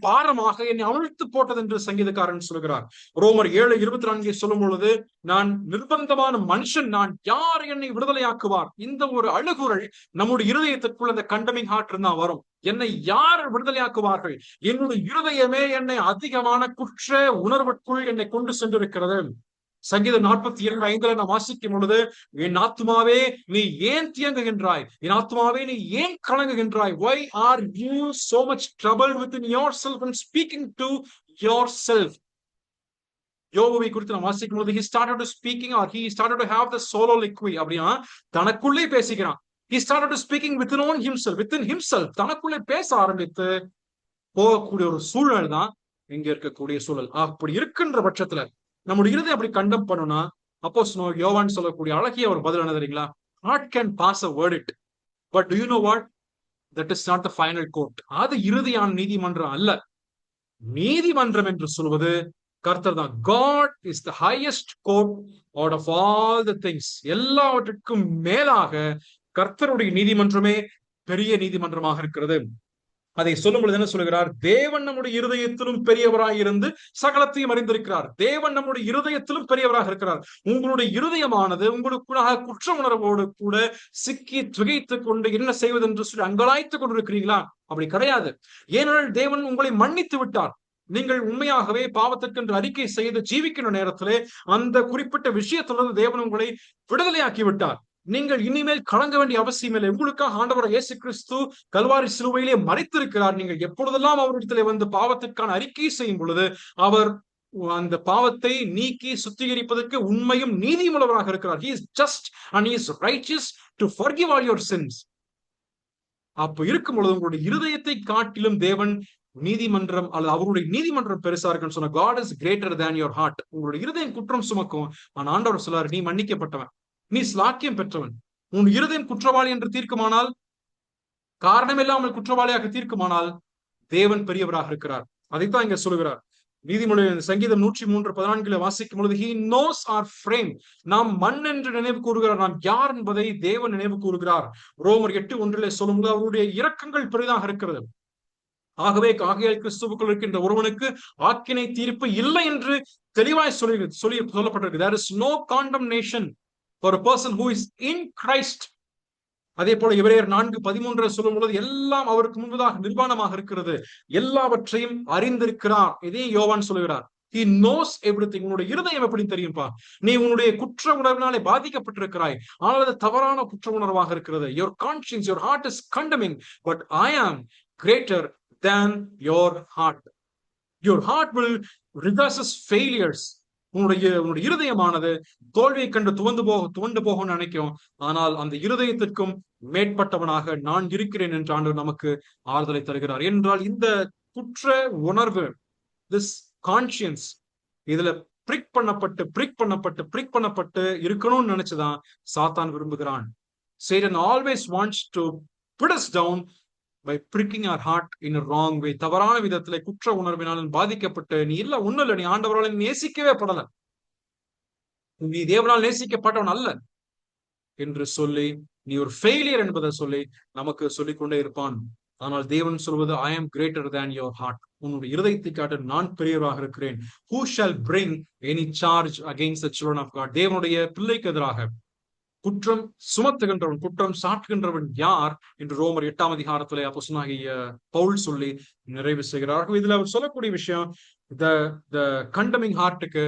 பாரமாக என்னை அவிழ்த்து போட்டது என்று சங்கீதக்காரன் சொல்கிறார். ரோமர் 7:24 சொல்லும் பொழுது, நான் நிர்பந்தமான மனுஷன், நான் யார் என்னை விடுதலையாக்குவார். இந்த ஒரு அழுகுரல் நம்முடைய இருதயத்திற்குள் அந்த கண்டமிங் ஹார்ட் இருந்தா வரும். என்னை யார் விடுதலையாக்குவார்கள், என்னுடைய இருதயமே என்னை அதிகமான குற்ற உணர்வுக்குள் என்னை கொண்டு சென்றிருக்கிறது. சங்கீதம் 42:5 நான் வாசிக்கும் பொழுது, என் ஆத்துமாவே நீ ஏன் தியங்குகின்றாய், என் ஆத்துமாவே நீ ஏன் கலங்குகின்றாய், why are you so much troubled within yourself and speaking to yourself. யோபுவை குறித்து நான் வாசிக்கும் பொழுது, he started to speaking or he started to have the soliloquy, அப்படின்னா தனக்குள்ளே பேசிக்கிறான். he started to speaking within himself, தனக்குள்ளே பேச ஆரம்பித்து போகக்கூடிய ஒரு சூழல் தான் இங்க இருக்கக்கூடிய சூழல். அப்படி இருக்கின்ற பட்சத்துல நம்முடைய இருதயம் அப்படி கண்டம் பண்ணுனா, அப்போஸ்தலன் யோவான் சொல்லக்கூடிய அழகிய ஒரு பதில் என்ன தெரியுங்களா, heart can pass a verdict, but do you know what, that is not the final court. அது இறுதியான நீதிமன்றம் அல்ல. நீதிமன்றம் என்று சொல்வது கர்த்தர் தான். God is the highest court out of all the things. எல்லாவற்றுக்கும் மேலாக கர்த்தருடைய நீதிமன்றமே பெரிய நீதிமன்றமாக இருக்கிறது. அதை சொல்லும் பொழுது என்ன சொல்கிறார்? தேவன் நம்முடைய இருதயத்திலும் பெரியவராய் இருந்து சகலத்தையும் அறிந்திருக்கிறார். தேவன் நம்முடைய இருதயத்திலும் பெரியவராக இருக்கிறார். உங்களுடைய இருதயமானது உங்களுக்குள்ளாக குற்ற உணர்வோடு கூட சிக்கி திகைத்துக் கொண்டு என்ன செய்வது என்று சொல்லி அங்கலாய்த்துக் கொண்டிருக்கிறீங்களா? அப்படி கிடையாது. ஏனென்றால் தேவன் உங்களை மன்னித்து விட்டார். நீங்கள் உண்மையாகவே பாவத்திற்கென்று அறிக்கை செய்து ஜீவிக்கின்ற நேரத்திலே அந்த குறிப்பிட்ட விஷயத்திலிருந்து தேவன் உங்களை விடுதலையாக்கி விட்டார். நீங்கள் இனிமேல் கலங்க வேண்டிய அவசியம் இல்லை. உங்களுக்காக ஆண்டவர் இயேசு கிறிஸ்து கல்வாரி சிலுவையிலே மரித்திருக்கிறார். நீங்கள் எப்பொழுதெல்லாம் அவரிடத்திலே வந்து பாவத்திற்கான அறிக்கை செய்யும் பொழுது அவர் அந்த பாவத்தை நீக்கி சுத்திகரிப்பதற்கு உண்மையும் நீதியுள்ளவராக இருக்கிறார். He is just and he is righteous to forgive all your sins. அப்ப இருக்கும் பொழுது உங்களுடைய இருதயத்தை காட்டிலும் தேவன் நீதிமன்றம் அல்லது அவருடைய நீதிமன்றம் பெருசா இருக்குன்னு சொன்ன God is greater than your heart. உங்களுடைய இருதயம் குற்றம் சுமக்கும். ஆனா ஆண்டவர் சொல்லார், நீ மன்னிக்கப்பட்டவன், நீ ஸ்லாக்கியம் பெற்றவன். உன் இருதயம் குற்றவாளி என்று தீர்க்குமானால், காரணம் இல்லாமல் குற்றவாளியாக தீர்க்குமானால் தேவன் பெரியவராக இருக்கிறார். அதைத்தான் இங்க சொல்லுகிறார். நீதிமொழி சங்கீதம் 103:14 வாசிக்கும் பொழுது he knows our frame. நாம் மண் என்று நினைவு கூறுகிறார். நாம் யார் என்பதை தேவன் நினைவு கூறுகிறார். ரோமர் 8:1 சொல்லும்போது அவருடைய இரக்கங்கள் பெரிதாக இருக்கிறது. ஆகையால் கிறிஸ்துவுக்குள் இருக்கின்ற ஒருவனுக்கு ஆக்கினை தீர்ப்பு இல்லை என்று தெளிவாய் சொல்லப்பட்டிருக்கு. There is no condemnation for a person who is in Christ. அதே போல எபிரேயர் 4:13 சொல்லும் பொழுது எல்லாம் அவருக்கு முன்பதாக நிர்வாணமாக இருக்கிறது, எல்லாவற்றையும் அறிந்திருக்கிறார். இதே யோவான் சொல்லுகிறார். He knows everything. உன்னுடைய இருதயம் எப்படி தெரியும்பா? நீ உன்னுடைய குற்ற உணர்வினாலே பாதிக்கப்பட்டிருக்கிறாய், ஆனால் அது தவறான குற்ற உணர்வாக இருக்கிறது. Your conscience, your heart is condemning, but I am greater than your heart. Your heart will reverse failures. உன்னுடைய இருதயமானது தோல்வியை கண்டு துவண்டு போக நினைக்கும். ஆனால் அந்த இருதயத்திற்கும் மேற்பட்டவனாக நான் இருக்கிறேன் என்று ஆண்டவர் நமக்கு ஆறுதலை தருகிறார். என்றால் இந்த குற்ற உணர்வு, திஸ் கான்சியன்ஸ், இதுல பிரிக் பண்ணப்பட்டு இருக்கணும்னு நினைச்சுதான் சாத்தான் விரும்புகிறான். Satan always wants to put us down by pricking our heart in a wrong way. தவறான விதத்திலே குற்ற உணர்வினாலும் பாதிக்கப்பட்டு நீ இல்ல ஒண்ணு இல்ல, நீ ஆண்டவரால் நேசிக்கவே படல, நீ தேவனால் நேசிக்கப்பட்டவன் அல்ல என்று சொல்லி நீ ஒரு ஃபெயிலியர் என்பதை சொல்லி நமக்கு சொல்லிக் கொண்டே இருப்பான். ஆனால் தேவன் சொல்வது I am greater than your heart. உன்னுடைய இருதயத்தை காட்ட நான் பெரியவராக இருக்கிறேன். Who shall bring any charge against the children of God? தேவனுடைய பிள்ளைக்கு எதிராக குற்றம் சுமத்துகின்றவன், குற்றம் சாட்டுகின்றவன் யார் என்று ரோமர் 8 அப்போஸ்தலனாகிய பவுல் சொல்லி நிறைவு செய்கிறார்கள். இதுல அவர் சொல்லக்கூடிய விஷயம், the condemning heart-க்கு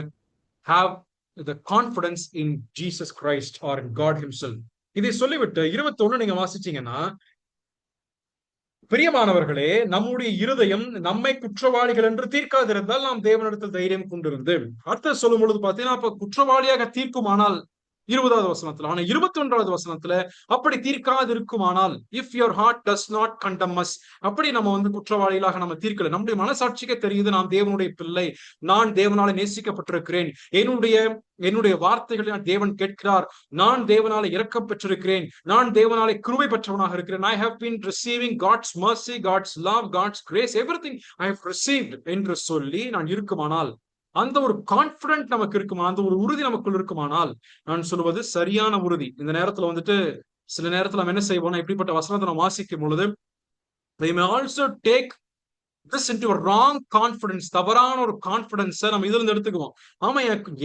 have the confidence in Jesus Christ or in God himself. இதை சொல்லிவிட்டு 21 நீங்க வாசிச்சீங்கன்னா, பிரியமானவர்களே, நம்முடைய இருதயம் நம்மை குற்றவாளிகள் என்று தீர்க்காதிருந்தால் நாம் தேவனிடத்தில் தைரியம் கொண்டிருந்து, அடுத்த சொல்லும் பொழுது பாத்தீங்கன்னா, அப்ப குற்றவாளியாக தீர்க்குமானால் 20வது வசனத்துல, ஆனா 21வது வசனத்துல அப்படி தீர்க்காது இருக்குமானால், if your heart does not condemn us, அப்படி நம்ம குற்றவாளிகளாக நம்ம தீர்க்கல. நம்முடைய மனசாட்சிக்கே தெரியுது நாம் தேவனுடைய பிள்ளை, நான் தேவனால நேசிக்கப்பட்டிருக்கிறேன், என்னுடைய வார்த்தைகளை தேவன் கேட்கிறார், நான் தேவனால இரக்கம் பெற்றிருக்கிறேன், நான் தேவனால கிருபை பெற்றவனாக இருக்கிறேன். I have been receiving God's mercy, God's love, God's grace, everything I have received என்று சொல்லி நான் இருக்குமானால், அந்த ஒரு கான்பிடன்ட் நமக்கு இருக்குமா, அந்த ஒரு உறுதி நமக்குள் இருக்குமானால், நான் சொல்லுவது சரியான உறுதி. இந்த நேரத்துல சில நேரத்துல நம்ம என்ன செய்வோம்னா, இப்படிப்பட்ட வசனத்தை நம்ம வாசிக்கும் பொழுது they may also take this into a wrong confidence, தவறான ஒரு கான்பிடன்ஸை நம்ம இதுல இருந்து எடுத்துக்குவோம். ஆமா,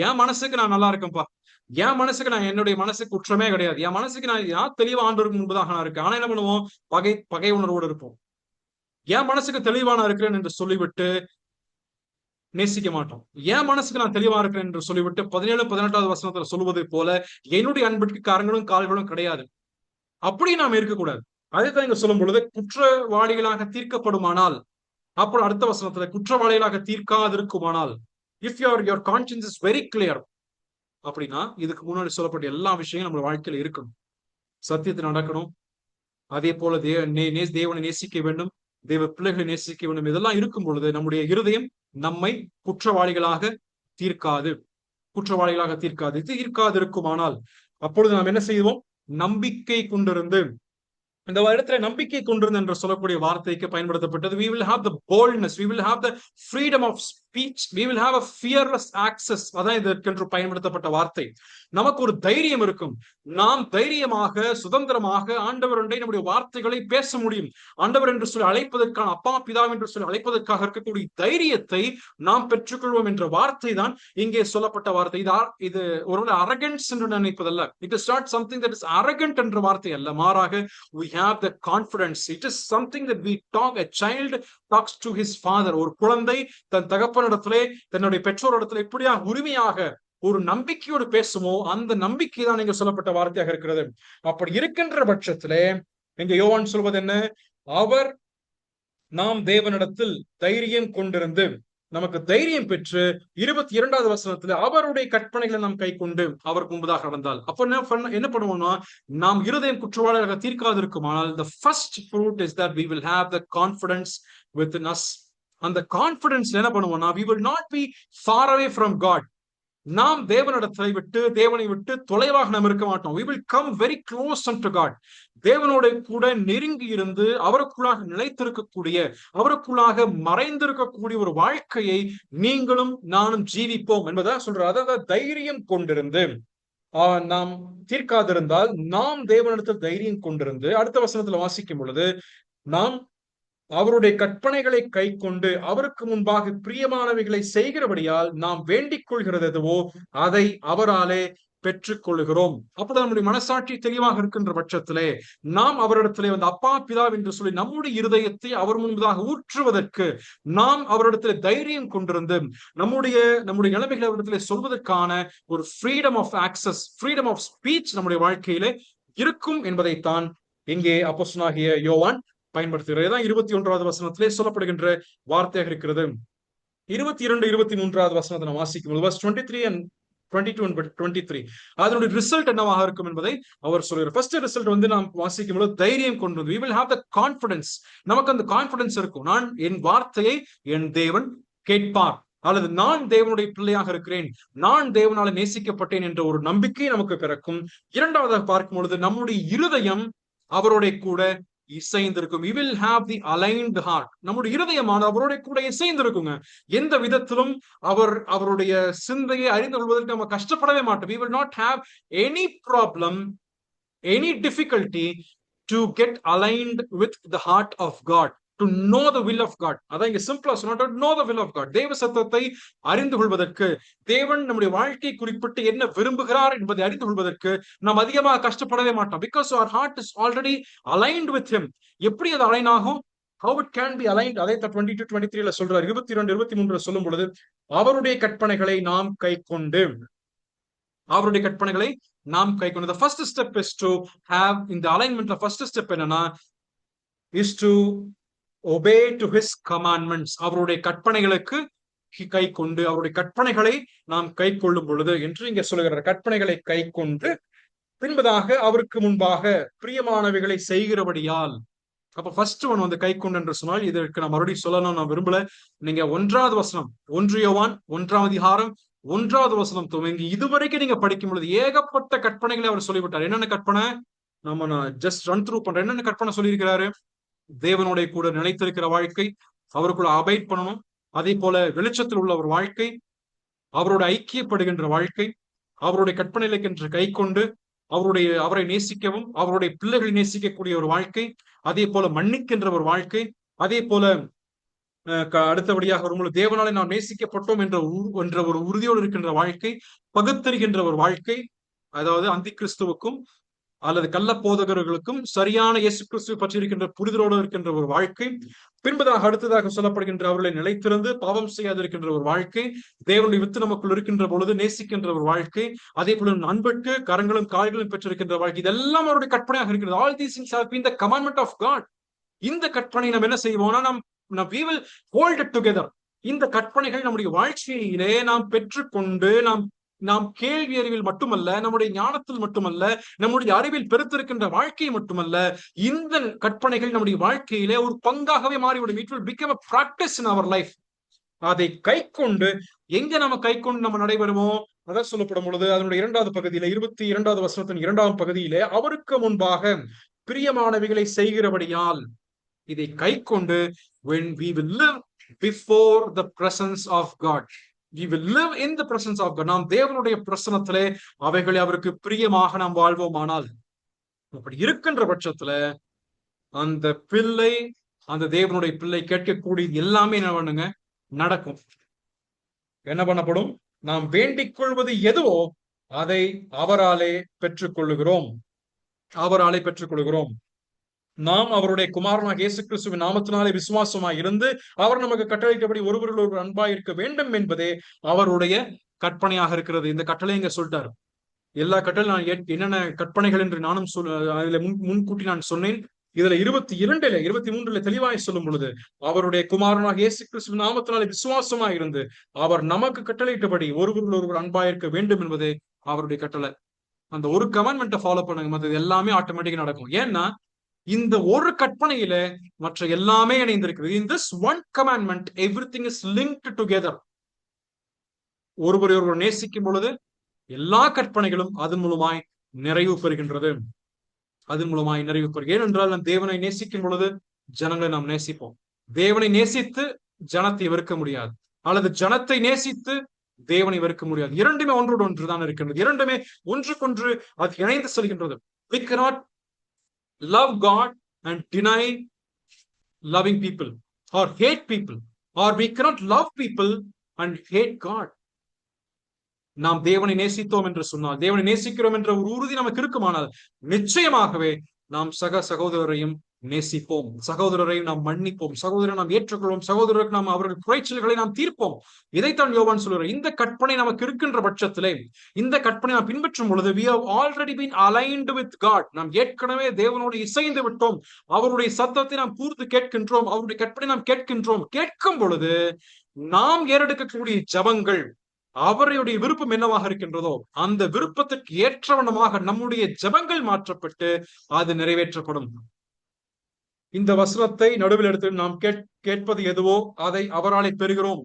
என் மனசுக்கு நான் நல்லா இருக்கேன்ப்பா, என் மனசுக்கு என்னுடைய மனசுக்கு குற்றமே கிடையாது, என் மனசுக்கு நான் தெளிவா ஆண்டவருக்கு முன்பதாக நான் இருக்கேன். ஆனா என்ன பண்ணுவோம், பகை உணர்வோடு இருப்போம். என் மனசுக்கு தெளிவான இருக்கிறேன் என்று சொல்லிவிட்டு நேசிக்க மாட்டோம். என் மனசுக்கு நான் தெளிவா இருக்கிறேன் என்று சொல்லிவிட்டு 17-18வது வசனத்துல சொல்லுவதை போல என்னுடைய அன்பிற்கு கரங்களும் கால்களும் கிடையாது, அப்படி நாம் இருக்கக்கூடாது. அதைத்தான் இங்க சொல்லும் பொழுது குற்றவாளிகளாக தீர்க்கப்படுமானால், அப்புறம் அடுத்த வசனத்துல குற்றவாளிகளாக தீர்க்காதிருக்குமானால், if your conscience is very clear, அப்படின்னா இதுக்கு முன்னாடி சொல்லப்பட்ட எல்லா விஷயங்களும் நம்ம வாழ்க்கையில இருக்கணும். சத்தியத்தை நடக்கணும், அதே போல தேவனை நேசிக்க வேண்டும், தேவ பிள்ளைகளை நேசிக்க வேண்டும். இதெல்லாம் இருக்கும் பொழுது நம்முடைய இருதயம் நம்மை குற்றவாளிகளாக தீர்க்காது. இருக்குமானால் அப்பொழுது நாம் என்ன செய்வோம், நம்பிக்கை கொண்டிருந்து, இந்த இடத்துல நம்பிக்கை கொண்டிருந்து என்று சொல்லக்கூடிய வார்த்தைக்கு பயன்படுத்தப்பட்டது. we will have the boldness, we will have the freedom of speech, we will have a fearless access. அதான் இதற்கென்று பயன்படுத்தப்பட்ட வார்த்தை. நமக்கு ஒரு தைரியம் இருக்கும். நாம் தைரியமாக சுதந்திரமாக ஆண்டவர் நம்முடைய வார்த்தைகளை பேச முடியும். ஆண்டவர் என்று சொல்லி அழைப்பதற்கான, அப்பா பிதா என்று சொல்லி அழைப்பதற்காக இருக்கக்கூடிய தைரியத்தை நாம் பெற்றுக்கொள்வோம் என்ற வார்த்தை தான் இங்கே சொல்லப்பட்ட வார்த்தை. இது ஒரு அரகன்ஸ் என்று நினைப்பதல்ல. It is not something that is arrogant என்ற வார்த்தை அல்ல. மாறாக we have the confidence. It is something that we talk, a child talks to his father. ஒரு குழந்தை தன் தகப்பனிடத்திலே தன்னுடைய பெற்றோரிடத்திலே எப்படியா உரிமையாக ஒரு நம்பிக்கையோடு பேசுமோ அந்த நம்பிக்கை தான் இங்க சொல்லப்பட்ட வார்த்தையாக இருக்கிறது. அப்படி இருக்கின்ற பட்சத்திலே இங்க யோவான் சொல்வது என்ன? அவர் நாம் தேவனிடத்தில் தைரியம் கொண்டிருந்து, நமக்கு தைரியம் பெற்று 22வது வசனத்துல அவருடைய கற்பனைகளை நாம் கை கொண்டு அவருக்கு முன்பதாக நடந்தால், அப்ப என்ன பண்ணுவோம்னா, நாம் இருதயம் குற்றவாளியாக தீர்க்காது இருக்குமானால், the first fruit is that we will have the confidence within us. அந்த கான்பிடன்ஸ் என்ன பண்ணுவோம்னா, we will not be far away from God. நாம் தேவனை விட்டு தொலைவாக நாம் இருக்க மாட்டோம். we will come very close unto God. தேவனோட கூட நெருங்கி இருந்து அவருக்குள்ளாக நிலைத்திருக்கக்கூடிய, அவருக்குள்ளாக மறைந்திருக்கக்கூடிய ஒரு வாழ்க்கையை நீங்களும் நானும் ஜீவிப்போம் என்பதான் சொல்றார். அதாவது தைரியம் கொண்டிருந்து நாம் தீர்க்காதிருந்தால், நாம் தேவனிடத்தில் தைரியம் கொண்டிருந்து, அடுத்த வசனத்துல வாசிக்கும் பொழுது, நாம் அவருடைய கற்பனைகளை கை கொண்டு அவருக்கு முன்பாக பிரியமானவைகளை செய்கிறபடியால் நாம் வேண்டிக் கொள்கிறது எதுவோ அதை அவராலே பெற்றுக் கொள்கிறோம். அப்படி நம்முடைய மனசாட்சி தெளிவாக இருக்கின்ற பட்சத்திலே நாம் அவரிடத்திலே அப்பா பிதா என்று சொல்லி நம்முடைய இருதயத்தை அவர் முன்பதாக ஊற்றுவதற்கு நாம் அவரிடத்திலே தைரியம் கொண்டிருந்து நம்முடைய நிலைமைகளை அவரிடத்திலே சொல்வதற்கான ஒரு freedom of access, freedom of speech நம்முடைய வாழ்க்கையிலே இருக்கும் என்பதைத்தான் இங்கே அப்போஸ்தலனாகிய யோவான் பயன்படுத்துகிறது. 21வது வசனத்திலே சொல்லப்படுகின்ற வார்த்தையாக இருக்கிறது. 22, 23வது வசனத்தை நாம் வாசிக்கும் பொழுது, verse 23 and 22 and 23, அதனுடைய ரிசல்ட் என்னவாக இருக்கும் என்பதை அவர் சொல்கிறார். ஃபர்ஸ்ட் ரிசல்ட் நாம் வாசிக்கும் பொழுது தைரியம் கொண்டு we will have the confidence. நமக்கு அந்த கான்பிடன்ஸ் இருக்கும். நான் என் வார்த்தையை என் தேவன் கேட்பார், அல்லது நான் தேவனுடைய பிள்ளையாக இருக்கிறேன், நான் தேவனால நேசிக்கப்பட்டேன் என்ற ஒரு நம்பிக்கை நமக்கு பிறக்கும். இரண்டாவதாக பார்க்கும் பொழுது நம்முடைய இருதயம் அவருடைய கூட இசைந்திருக்கும். we will have the aligned heart. நம்முடைய இருதயமான அவருடைய கூட இசைந்திருக்குங்க. எந்த விதத்திலும் அவருடைய சிந்தையை அறிந்து கொள்வதற்கு நம்ம கஷ்டப்படவே மாட்டோம். we will not have any problem, any difficulty to get aligned with the heart of God, to know the will of God. அதான் இங்க சிம்பிளா சொன்னா, to know the will of God. தேவ சத்தத்தை அறிந்து கொள்வதற்கு, தேவன் நம்முடைய வாழ்க்கை குறிப்பிட்டு என்ன விரும்புகிறார் என்பதை அறிந்து கொள்வதற்கு நாம் அதிகமாக கஷ்டப்படவே மாட்டோம். because our heart is already aligned with him. எப்படி அது அலைன் ஆகும்? how it can be aligned? அதை 22, 23ல சொல்றார். 22, 23ல சொல்லும் பொழுது, அவருடைய கற்பனைகளை நாம் கை கொண்டு, அவருடைய கற்பனைகளை நாம் கை கொண்டு. the first step is to have in the alignment. the first step என்னன்னா, is to obey to his commandments. அவருடைய கற்பனைகளுக்கு கை கொண்டு, அவருடைய கற்பனைகளை நாம் கை கொள்ளும் பொழுது என்று இங்க சொல்லுகிறார். கற்பனைகளை கை கொண்டு பின்பதாக அவருக்கு முன்பாக பிரியமானவைகளை செய்கிறபடியால். அப்ப ஃபர்ஸ்ட் ஒன் கை கொண்டு என்று சொன்னால், இதற்கு நான் மறுபடியும் சொல்லணும் நான் விரும்பல. நீங்க 1வது வசனம், 1 யோவான் 1ஆம் அதிகாரம் 1வது வசனம் துவங்கி இதுவரைக்கும் நீங்க படிக்கும் பொழுது ஏகப்பட்ட கற்பனைகளை அவர் சொல்லிவிட்டார். என்னென்ன கற்பனை? நான் ஜஸ்ட் ரன் த்ரூ பண்றேன். என்னென்ன கற்பனை சொல்லியிருக்கிறாரு? தேவனுடைய கூட நிலைத்திருக்கிற வாழ்க்கை, அவருக்குள்ள அபைட் பண்ணணும், அதே போல வெளிச்சத்தில் உள்ள ஒரு வாழ்க்கை, அவரோட ஐக்கியப்படுகின்ற வாழ்க்கை, அவருடைய கற்பனைகளுக்கென்று கை கொண்டு அவரை நேசிக்கவும் அவருடைய பிள்ளைகளை நேசிக்கக்கூடிய ஒரு வாழ்க்கை, அதே போல மன்னிக்கின்ற ஒரு வாழ்க்கை, அதே போல அடுத்தபடியாக வரும்போது தேவனாலே நாம் நேசிக்கப்பட்டோம் என்ற ஒரு உறுதியோடு இருக்கின்ற வாழ்க்கை, பகுத்தறிகின்ற ஒரு வாழ்க்கை, அதாவது அந்தி கிறிஸ்துவுக்கும் அல்லது கள்ள போதகர்களுக்கும் சரியான இயேசு கிறிஸ்துவை பற்றி இருக்கின்ற புரிதலோடு இருக்கின்ற ஒரு வாழ்க்கை, பின்பதாக அடுத்ததாக சொல்லப்படுகின்ற அவர்களை நிலைத்திருந்து பாவம் செய்யாதிருக்கின்ற ஒரு வாழ்க்கை, தேவனுடைய வித்து நமக்குள் இருக்கின்ற பொழுது நேசிக்கின்ற ஒரு வாழ்க்கை, அதே போல அன்புக்கு கரங்களும் கால்களும் பெற்றிருக்கின்ற வாழ்க்கை, இதெல்லாம் அவருடைய கற்பனையாக இருக்கிறது. all these things have been the commandment of God. இந்த கற்பனை நம்ம என்ன செய்வோம்னா, we will hold it together. இந்த கற்பனைகள் நம்முடைய வாழ்க்கையிலே நாம் பெற்றுக்கொண்டு நாம் கேள்வி அறிவில் மட்டுமல்ல, நம்முடைய ஞானத்தில் மட்டுமல்ல, நம்முடைய அறிவில் பெருத்திருக்கின்ற வாழ்க்கை மட்டுமல்ல, இந்த கற்பனைகள் நம்முடைய வாழ்க்கையிலே ஒரு பங்காகவே மாறிவிடும். it will become a practice in our life. அதை கை கொண்டு எங்க நம்ம கை கொண்டு நம்ம நடைபெறுவோம்? அதான் சொல்லப்படும் பொழுது அதனுடைய 2வது பகுதியில 22வது வசனத்தின் 2ஆம் பகுதியிலே, அவருக்கு முன்பாக பிரியமானவைகளை செய்கிறபடியால், இதை கை கொண்டு when we will live before the presence of God. We will live in the presence of God. நாம் தேவனுடைய பிரசன்னத்திலே அவைகளை அவருக்கு பிரியமாக நாம் வாழ்வோமானால், அப்படி இருக்கின்ற பட்சத்துல அந்த பிள்ளை, அந்த தேவனுடைய பிள்ளை கேட்கக்கூடிய எல்லாமே என்ன பண்ணுங்க, நடக்கும். என்ன பண்ணப்படும்? நாம் வேண்டிக் கொள்வது எதுவோ அதை அவராலே பெற்றுக்கொள்ளுகிறோம். அவராலே பெற்றுக்கொள்கிறோம். நாம் அவருடைய குமாரனாக இயேசு கிறிஸ்துவின் நாமத்தினாலே விசுவாசமாய் இருந்து அவர் நமக்கு கட்டளையிட்டபடி ஒருவரில் ஒருவர் அன்பாய் இருக்க வேண்டும் என்பதே அவருடைய கற்பனையாக இருக்கிறது. இந்த கட்டளை இங்க சொல்லிட்டாரு. எல்லா கட்டளை நான் என்னென்ன கற்பனைகள் என்று நானும் அதுல முன்கூட்டி நான் சொன்னேன். இதுல 22 23 தெளிவாய் சொல்லும் பொழுது, அவருடைய குமாரனாக இயேசு கிறிஸ்துவின் நாமத்தினாலே விசுவாசமாய் இருந்து அவர் நமக்கு கட்டளையிட்டபடி ஒருவரில் ஒருவர் அன்பாய் இருக்க வேண்டும் என்பதே அவருடைய கட்டளை. அந்த ஒரு கமாண்ட்மெண்ட்டை ஃபாலோ பண்ணுங்க, மற்றது எல்லாமே ஆட்டோமேட்டிக்கா நடக்கும். ஏன்னா இந்த ஒரு கற்பனையில மற்ற எல்லாமே இணைந்திருக்கிறது. In this one commandment everything is linked together. ஒருவரை ஒருவர் நேசிக்கும் பொழுது எல்லா கற்பனைகளும் அதன் மூலமாய் நிறைவு பெறுகின்றது. அதன் மூலமாய் நிறைவு பெறுகிறது. ஏனென்றால் நாம் தேவனை நேசிக்கும் பொழுது ஜனங்களை நாம் நேசிப்போம். தேவனை நேசித்து ஜனத்தை வெறுக்க முடியாது, அல்லது ஜனத்தை நேசித்து தேவனை வெறுக்க முடியாது. இரண்டுமே ஒன்றோடு ஒன்று தான் இருக்கின்றது. இரண்டுமே ஒன்றுக்கொன்று அது இணைந்து செல்கின்றது. We cannot love God and deny loving people, or hate people, or we cannot love people and hate God. நாம் தேவனை நேசித்தோம் என்று சொன்னால், தேவனை நேசிக்கிறோம் என்ற ஒரு உறுதி நமக்கு இருக்குமானால், நிச்சயமாகவே நாம் சக சகோதரரையும் நேசிப்போம், சகோதரரையும் நாம் மன்னிப்போம், சகோதரரை நாம் ஏற்றுக்கொள்வோம், சகோதரருக்கு நாம் அவர்கள் குறைச்சல்களை நாம் தீர்ப்போம். இதைத்தான் யோவான் சொல்கிறார். இந்த கற்பனை நமக்கு இருக்கின்ற பட்சத்திலே, இந்த கற்பனை நாம் பின்பற்றும் பொழுது we have already been aligned with God. நாம் ஏற்கனவே தேவனோடு இசைந்து விட்டோம். அவருடைய சத்தத்தை நாம் கூர்ந்து கேட்கின்றோம். அவருடைய கற்பனை நாம் கேட்கின்றோம். கேட்கும் பொழுது நாம் ஏறெடுக்கக்கூடிய ஜபங்கள் அவருடைய விருப்பம் என்னவாக இருக்கின்றதோ அந்த விருப்பத்திற்கு ஏற்றவனமாக நம்முடைய ஜபங்கள் மாற்றப்பட்டு அது நிறைவேற்றப்படும். இந்த வசனத்தை நடுவில் எடுத்து நாம் கேட்பது எதுவோ அதை அவராலே பெறுகிறோம்,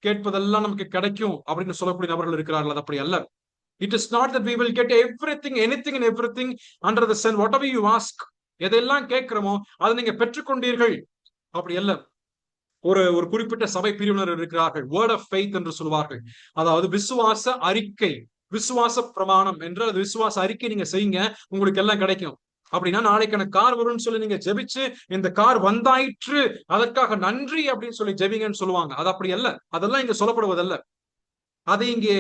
கேட்பதெல்லாம் நமக்கு கிடைக்கும் அப்படின்னு சொல்லக்கூடிய நபர்கள் இருக்கிறார்கள். அது அப்படி அல்ல. It is not that we will get everything, anything and everything under the sun, whatever you ask. எதெல்லாம் கேட்கிறோமோ அதை நீங்க பெற்றுக்கொண்டீர்கள், அப்படி அல்ல. ஒரு குறிப்பிட்ட சபை பிரிவினர் இருக்கிறார்கள், வேர்ட் ஆஃப் ஃபெய்த் என்று சொல்வார்கள். அதாவது விசுவாச அறிக்கை, விசுவாச பிரமாணம் என்று அது விசுவாச அறிக்கை நீங்க செய்யுங்க, உங்களுக்கு எல்லாம் கிடைக்கும். அப்படின்னா நாளைக்கான கார் வரும்னு சொல்லி நீங்க ஜெபிச்சு இந்த கார் வந்தாயிற்று அதற்காக நன்றி அப்படின்னு சொல்லி ஜெபிங்கன்னு சொல்லுவாங்க. அது அப்படி அல்ல. அதெல்லாம் இங்க சொல்லப்படுவதல்ல. அதை இங்கே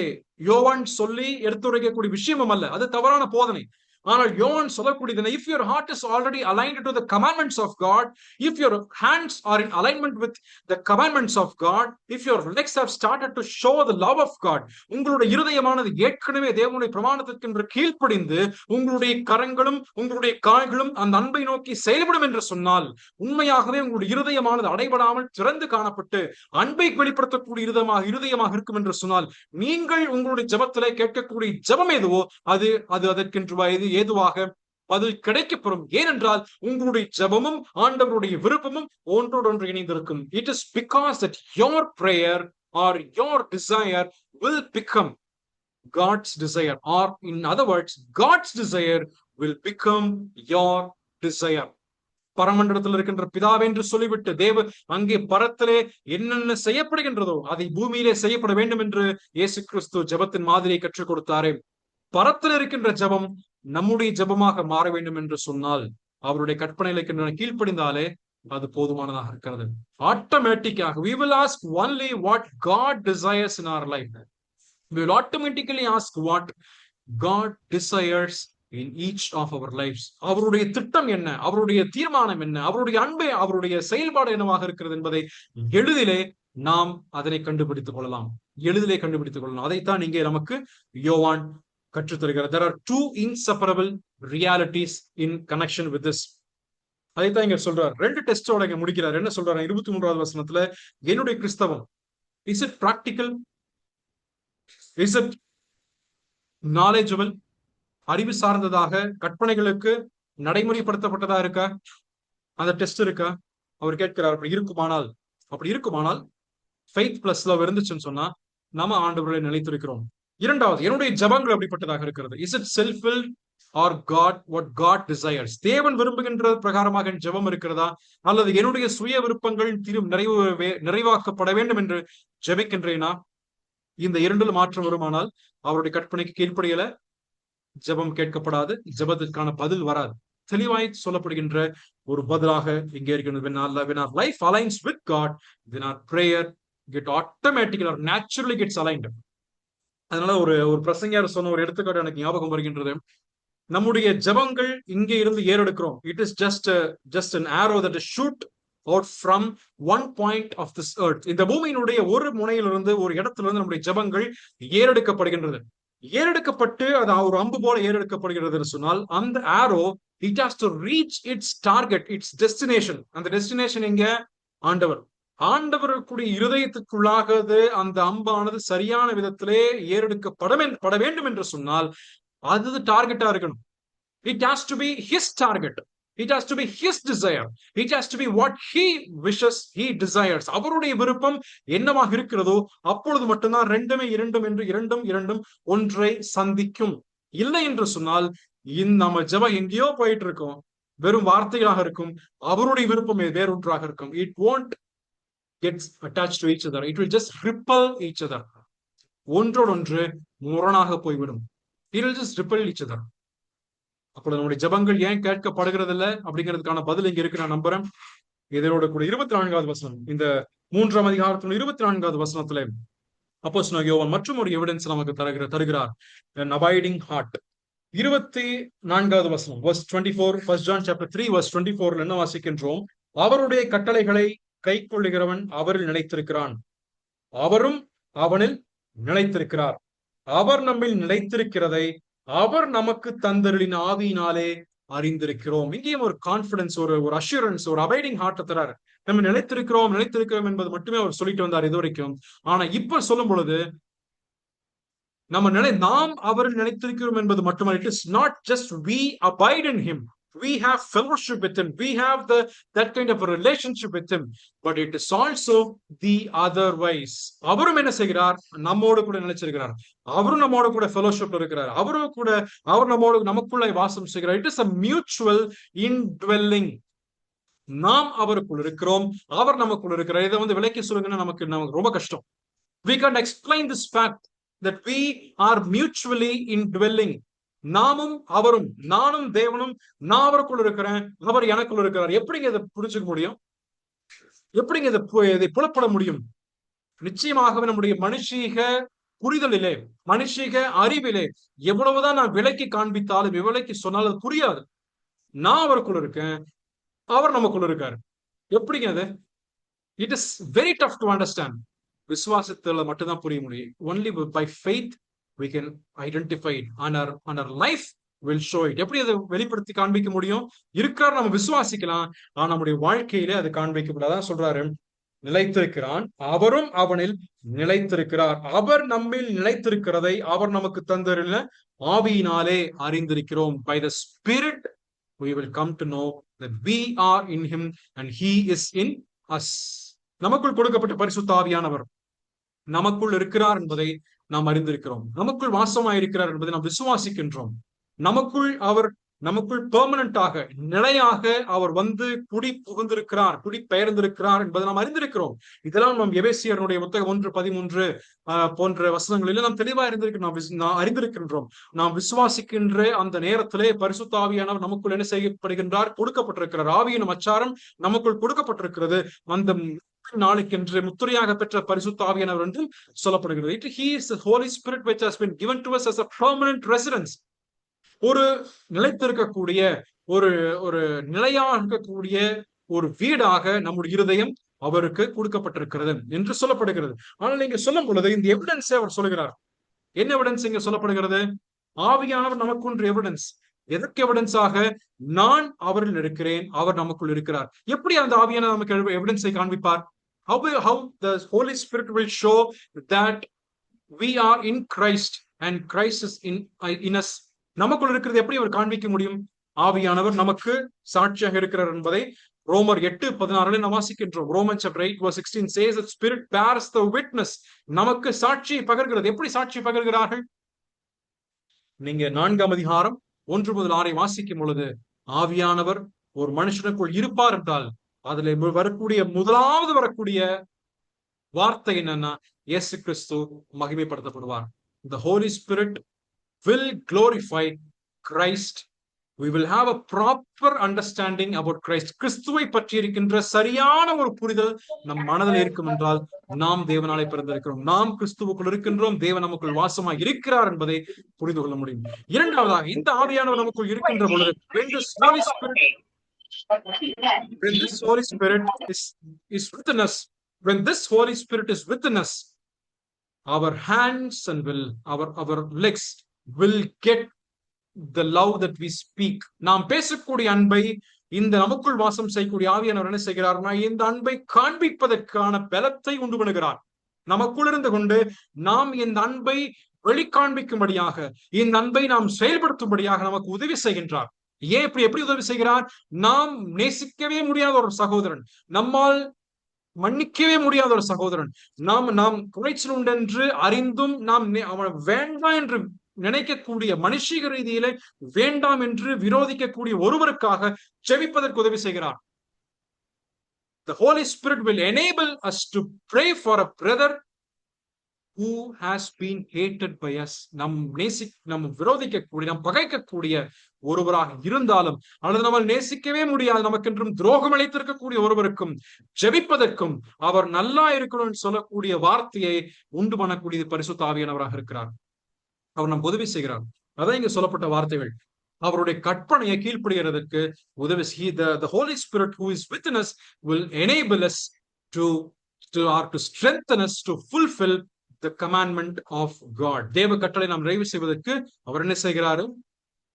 யோவான் சொல்லி எடுத்துரைக்கக்கூடிய விஷயமும் அல்ல. அது தவறான போதனை. ஆனால் யோவான் சொல்லக்கூடியது, if your heart is already aligned to the commandments of God, if your hands are in alignment with the commandments of God, if your legs have started to show the love of God, உங்களுடைய இருதயமானது ஏற்கனவே தேவனுடைய பிரமாணத்திற்கு கீழ்ப்படிந்து உங்களுடைய கரங்களும் உங்களுடைய கால்களும் அந்த அன்பை நோக்கி செயல்படும் என்று சொன்னால், உண்மையாகவே உங்களுடைய இருதயமானது அடைபடாமல் திறந்து காணப்பட்டு அன்பை வெளிப்படுத்தக்கூடிய இருதயமாக இருக்கும் என்று சொன்னால், நீங்கள் உங்களுடைய ஜபத்திலே கேட்கக்கூடிய ஜபம் எதுவோ அது அதற்கென்று ஏதுவாக பதில் கிடைக்கப்பெறும். ஏனென்றால் உங்களுடைய ஜபமும் ஆண்டவருடைய விருப்பமும் ஒன்றோடொன்று இணைந்திருக்கும். It is because that your prayer or your desire will become God's desire, or in other words, God's desire will become your desire. பரமண்டலத்தில் இருக்கின்ற பிதாவே என்று சொல்லிவிட்டு தேவ அங்கே பரத்திலே என்னென்ன செய்யப்படுகின்றதோ அதை பூமியிலே செய்யப்பட வேண்டும் என்று இயேசு கிறிஸ்து ஜபத்தின் மாதிரியை கற்றுக் கொடுத்தாரே. பரத்தில் இருக்கின்ற ஜபம் நம்முடைய ஜபமாக மாற வேண்டும் என்று சொன்னால், அவருடைய கற்பனைகளுக்கு கீழ்ப்படிந்தாலே அது போதுமானதாக இருக்கிறது. ஆட்டோமேட்டிக்காக we will ask only what God desires in our life. We will automatically ask what God desires in each of our lives. அவருடைய திட்டம் என்ன, அவருடைய தீர்மானம் என்ன, அவருடைய அன்பை, அவருடைய செயல்பாடு என்னவாக இருக்கிறது என்பதை எளிதிலே நாம் அதனை கண்டுபிடித்துக் கொள்ளலாம். எளிதிலே கண்டுபிடித்துக் கொள்ளலாம். அதைத்தான் இங்கே நமக்கு யோவான் கற்றுத்தருகிறார். There are two inseparable realities in connection with this. அதைத்தான் இங்க சொல்றார். ரெண்டு டெஸ்டோட இங்க முடிக்கிறார். என்ன சொல்றாரு 23வது வசனத்துல, என்னுடைய கிறிஸ்தவம் is it practical, is it knowledgeable, அறிவு சார்ந்ததாக கற்பனைகளுக்கு நடைமுறைப்படுத்தப்பட்டதா இருக்கா, அந்த டெஸ்ட் இருக்கா அவர் கேட்கிறார். அப்படி இருக்குமானால் ஃபெய்த் பிளஸ் லவ் இருந்துச்சுன்னு சொன்னா நம்ம ஆண்டவர்களை நிலைத்திருக்கிறோம். இரண்டாவது, என்னுடைய ஜபங்கள் அப்படிப்பட்டதாக இருக்கிறது. Is it self-field or what God desires? தேவன் விரும்புகின்ற பிரகாரமாக என் ஜெபம் இருக்கிறதா, அல்லது என்னுடைய சுய விருப்பங்கள் நிறைவாக்கப்பட வேண்டும் என்று ஜெபிக்கின்றேனா? இந்த இரண்டில் மாற்றம் வருமானால் அவருடைய கற்பனைக்கு கீழ்ப்படியல, ஜெபம் கேட்கப்படாது, ஜெபத்திற்கான பதில் வராது. தெளிவாய் சொல்லப்படுகின்ற ஒரு பதிலாக இங்கே இருக்கிறது. When our life aligns with God, then our prayer get automatically or naturally gets aligned. அதனால ஒரு பிரசங்கியார் சொன்ன ஒரு எடுத்துக்காட்டு எனக்கு ஞாபகம் வருகின்றது. நம்முடைய ஜெபங்கள் இங்கே இருந்து ஏறெடுக்கிறோம். It is just an arrow that is shoot out from one point of this earth. இந்த பூமியினுடைய ஒரு முனையிலிருந்து, ஒரு இடத்திலிருந்து நம்முடைய ஜெபங்கள் ஏறெடுக்கப்படுகின்றது. ஏறெடுக்கப்பட்டு அது ஒரு அம்பு போல ஏறெடுக்கப்படுகிறது என்று சொன்னால், அந்த ஆரோ it has to reach its target, its destination. அந்த டெஸ்டினேஷன் எங்க? ஆண்டவர். ஆண்டவருக்குடைய இருதயத்துக்குள்ளாகது அந்த அம்பானது சரியான விதத்திலே ஏறெடுக்கப்பட வேண்டும் என்று சொன்னால், அது டார்கெட்டா இருக்கணும். It has to be his target. It has to be his desire. It has to be what he wishes, he desires. அவருடைய விருப்பம் என்னவாக இருக்கிறதோ அப்பொழுது மட்டும்தான் இரண்டும் ஒன்றை சந்திக்கும். இல்லை என்று சொன்னால் நம்ம ஜெபம் எங்கேயோ போயிட்டு இருக்கோம், வெறும் வார்த்தைகளாக இருக்கும். அவருடைய விருப்பம் வேறொன்றாக இருக்கும். It won't get attached to each other. It will just repel each other. ஒன்றோடொன்று முரணாக போய்விடும். It will just repel each other. அப்பொழுது நம்முடைய ஜெபங்கள் ஏன் கேட்கப்படுகிறது இல்லை அப்படிங்கிறதுக்கான பதில் இங்க இருக்கு, நான் நம்புறேன். இதனோட கூட 24வது வசனம், இந்த 3ஆம் அதிகாரத்தின் 24வது வசனத்துல அப்போஸ்தலனாகிய யோவான் மற்றும் ஒரு எவிடன்ஸ் நமக்கு தருகிறார். An abiding heart. 24வது வசனம், verse 24, 1 John chapter 3 verse 24 என்ன வாசிக்கின்றோம்? அவருடைய கட்டளைகளை கைக்கொள்ளுகிறவன் அவரில் நிலைத்திருக்கிறான், அவரும் அவனில் நிலைத்திருக்கிறார். அவர் நம்மில் நிலைத்திருக்கிறதை அவர் நமக்கு தந்தருளின் ஆவியினாலே அறிந்திருக்கிறோம். இங்கேயும் ஒரு கான்பிடன்ஸ், ஒரு அஷூரன்ஸ், ஒரு அபைடிங் ஹார்ட் தராரு. நம்ம நிலைத்திருக்கிறோம் என்பது மட்டுமே அவர் சொல்லிட்டு வந்தார் இது வரைக்கும். ஆனா இப்ப சொல்லும் பொழுது நாம் அவரில் நிலைத்திருக்கிறோம் என்பது மட்டுமல்ல. It is not just we abide in him, we have fellowship with him, we have that kind of a relationship with him, but it is also the otherwise. அவரும் என்ன செய்கிறார்? நம்மோடு கூட நிலைச்சிருக்கிறார். அவரும் நம்மோடு கூட fellowship இருக்கிறார். அவர் நமக்குள்ள வாசம் செய்கிறார். It is a mutual indwelling. நாம் அவருக்குள் இருக்கிறோம், அவர் நமக்குள் இருக்கிறார். இதை விளக்கி சொல்லுங்கன்னா நமக்கு ரொம்ப கஷ்டம். We can't explain this fact that we are mutually indwelling. நாமும் அவரும், நானும் தேவனும், நான் அவருக்குள் இருக்கிறேன், அவர் எனக்குள் இருக்கிறார். எப்படிங்க இதை புரிஞ்சுக்க முடியும்? எப்படிங்க இதை புலப்பட முடியும்? நிச்சயமாகவே நம்முடைய மனுஷீக புரிதலிலே, மனுஷீக அறிவிலே எவ்வளவுதான் நான் விளக்கி காண்பித்தாலும், விளக்கி சொன்னாலும் அது புரியாது. நான் அவருக்குள் இருக்கேன், அவர் நமக்குள்ள இருக்காரு. எப்படிங்க அது? It is very tough to understand. விசுவாசத்துல மட்டும்தான் புரிய முடியும். Only by faith we can identify it, and our life will show it. எப்படி அதை வெளிப்படுத்தி காண்பிக்க முடியும்? இருக்கிறார், நம்ம விசுவாசிக்கலாம், ஆனா நம்முடைய வாழ்க்கையிலே அது காண்பிக்கப்படாதான் சொல்றாரு. நிலைத்திருக்கிறான், அவரும் அவனில் நிலைத்திருக்கிறார். அவர் நம்மில் நிலைத்திருக்கிறதை அவர் நமக்கு தந்தருளின ஆவியினாலே அறிந்திருக்கிறோம். By the Spirit we will come to know that we are in him and he is in us. நமக்குள் கொடுக்கப்பட்ட பரிசுத்த ஆவியானவர் நமக்குள் இருக்கிறார் என்பதை நாம் அறிந்திருக்கிறோம். நமக்குள் வாசமாயிருக்கிறார் என்பதை நாம் விசுவாசிக்கின்றோம். நமக்குள் பெர்மனண்டாக, நிலையாக அவர் குடி புகுந்திருக்கிறார், குடி பெயர்ந்திருக்கிறார் என்பதை நாம் அறிந்திருக்கிறோம். இதெல்லாம் நாம் எபேசியருடைய புத்தகம் 1:13 போன்ற வசனங்களில் நாம் தெளிவாக அறிந்திருக்கின்றோம். நாம் விசுவாசிக்கின்ற அந்த நேரத்திலே பரிசுத்த ஆவியானவர் நமக்குள் என்ன செய்யப்படுகின்றார்? கொடுக்கப்பட்டிருக்கிறார். ஆவியின் அச்சாரம் நமக்குள் கொடுக்கப்பட்டிருக்கிறது. அந்த நாளுக்கென்று முத்திரையாக பெற்ற பரிசுத்த ஆவியானவர் என்றும் சொல்லப்படுகிறது. He is the Holy Spirit which has been given to us as a permanent residence. ஒரு நிலைத்திருக்கக்கூடிய, ஒரு நிலையாக இருக்கக்கூடிய ஒரு வீடாக நம்முடைய இருதயம் அவருக்கு கொடுக்கப்பட்டிருக்கிறது என்று சொல்லப்படுகிறது. ஆனால் இங்க சொல்லும் பொழுது இந்த எவிடன்ஸ் அவர் சொல்லுகிறார். என்ன எவிடன்ஸ் இங்க சொல்லப்படுகிறது? ஆவியானவர் நமக்கு ஒன்று எவிடன்ஸ். எதற்கு எவிடன்ஸாக? நான் அவரில் இருக்கிறேன், அவர் நமக்குள் இருக்கிறார். எப்படி அந்த ஆவியானவர் நமக்கு எவிடன்ஸை காண்பிப்பார்? How the Holy Spirit will show that we are in Christ and Christ is in us. நமக்குள் இருக்கிறது எப்படி அவர் காண்பிக்க முடியும்? ஆவியானவர் நமக்கு சாட்சியாக இருக்கிறார் என்பதை ரோமர் 8:16 நாம் வாசிக்கின்றோம். Romans chapter 8 verse 16 says that Spirit bears the witness. நமக்கு சாட்சியை பகர்கிறது. எப்படி சாட்சி பகர்கிறார்கள்? நீங்க 4ஆம் அதிகாரம் 1 முதல் 6 வாசிக்கும் பொழுது ஆவியானவர் ஒரு மனுஷனுக்குள் இருப்பார் என்றால் அதுல முதலாவது வரக்கூடிய வார்த்தை என்னன்னா, இயேசு கிறிஸ்து மகிமைப்படுத்தப்படுவார். The Holy Spirit will glorify Christ. We will have a proper understanding about Christ. கிறிஸ்துவை பற்றி இருக்கின்ற சரியான ஒரு புரிதல் நம் மனதில் இருக்கும் என்றால் நாம் தேவனாலே பிறந்திருக்கிறோம், நாம் கிறிஸ்துவுக்குள் இருக்கின்றோம், தேவன் நமக்குள் வாசமாய் இருக்கிறார் என்பதை புரிந்து கொள்ள முடியும். இரண்டாவதாக, இந்த ஆவியானவர் நமக்குள் இருக்கின்ற பொழுது when this Holy Spirit is within us, when this Holy Spirit is within us, our hands and our legs will get the love that we speak. நாம் பேசக்கூடிய அன்பை இந்த நமக்குள் வாசம் செய்யக்கூடிய ஆவியானவர் என்ன செய்கிறார்னா, இந்த அன்பை காண்பிப்பதற்கான பலத்தை உண்டு பண்ணுகிறார். நமக்குள் இருந்து கொண்டு நாம் இந்த அன்பை வெளிக்காண்பிக்கும்படியாக, இந்த அன்பை நாம் செயல்படுத்தும்படியாக நமக்கு உதவி செய்கின்றார். ஏன் எப்படி உதவி செய்கிறார்? நாம் நேசிக்கவே முடியாத ஒரு சகோதரன், நம்மால் மன்னிக்கவே முடியாத ஒரு சகோதரன், நாம் குறைச்சல் உண்டென்று அறிந்தும் நாம் அவன் வேண்டாம் என்று நினைக்கக்கூடிய, மனுஷிக ரீதியிலே வேண்டாம் என்று விரோதிக்கக்கூடிய ஒருவருக்காக ஜெபிப்பதற்கு உதவி செய்கிறார். The Holy Spirit will enable us to pray for a brother who has been hated by us. நம் விரோதிக்கக்கூடிய, நம் பகைக்கக்கூடிய ஒருவராக இருந்தாலும், அல்லது நம்ம நேசிக்கவே முடியாது, நமக்கென்றும் துரோகம் அளித்திருக்கக்கூடிய ஒருவருக்கும் ஜெபிப்பதற்கும் அவர் நல்லா இருக்கணும்னு சொல்லக்கூடிய வார்த்தையை உண்டு பண்ணக்கூடிய பரிசுத்த ஆவியானவராக இருக்கிறார். அவர் நம் உதவி செய்கிறார். அதான் இங்க சொல்லப்பட்ட வார்த்தைகள். அவருடைய கற்பனையை கீழ்ப்படுகிறதற்கு உதவி. The Holy Spirit who is within us will enable us to strengthen us to fulfill the commandment of God. தேவ கட்டளை நாம் நிறைவு செய்வதற்கு அவர் என்ன செய்கிறாரு?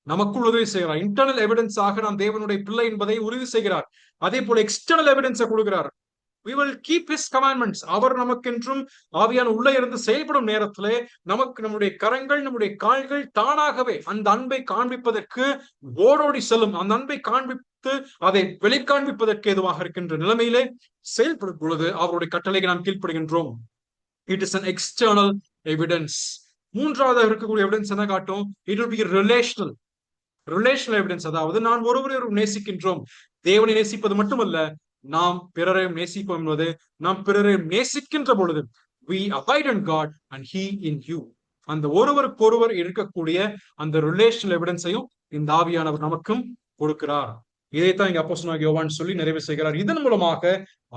நமக்குள் உதவி செய்கிறார். இன்டர்னல் எவிடன்ஸ் ஆக நாம் தேவனுடைய பிள்ளை என்பதை உறுதி செய்கிறார். அதே போல எக்ஸ்டர்னல் எவிடன்ஸை கொடுக்கிறார். We will keep his commandments. அவர் நமக்கென்றும் ஆவியான உள்ளே இருந்து செயல்படும் நேரத்திலே நம்முடைய கரங்கள், நம்முடைய கால்கள் தானாகவே அந்த அன்பை காண்பிப்பதற்கு ஓடோடி செல்லும். அந்த அன்பை காண்பித்து அதை வெளிக்காண்பிப்பதற்கு ஏதுவாக இருக்கின்ற நிலைமையிலே செயல்படும் பொழுது அவருடைய கட்டளைக்கு நாம் கீழ்ப்படுகின்றோம். It is an external evidence. மூன்றாவது இருக்கக்கூடிய எவிடன்ஸ் என்ன காட்டும்? It will be relational evidence. அதாவது நான் ஒருவரை நேசிக்கின்றோம். தேவனை நேசிப்பது மட்டுமல்ல, நாம் பிறரையும் நேசிப்போம் என்பது, நாம் பிறரையும் நேசிக்கின்ற பொழுது we abide in God and he in you. அந்த ஒருவருக்கொருவர் இருக்கக்கூடிய அந்த ரிலேஷனல் எவிடன்ஸையும் இந்த ஆவியானவர் நமக்கும் கொடுக்கிறார். இதைத்தான் இங்க அப்போஸ்தலனாகிய யோவான் சொல்லி நிறைவு செய்கிறார். இதன் மூலமாக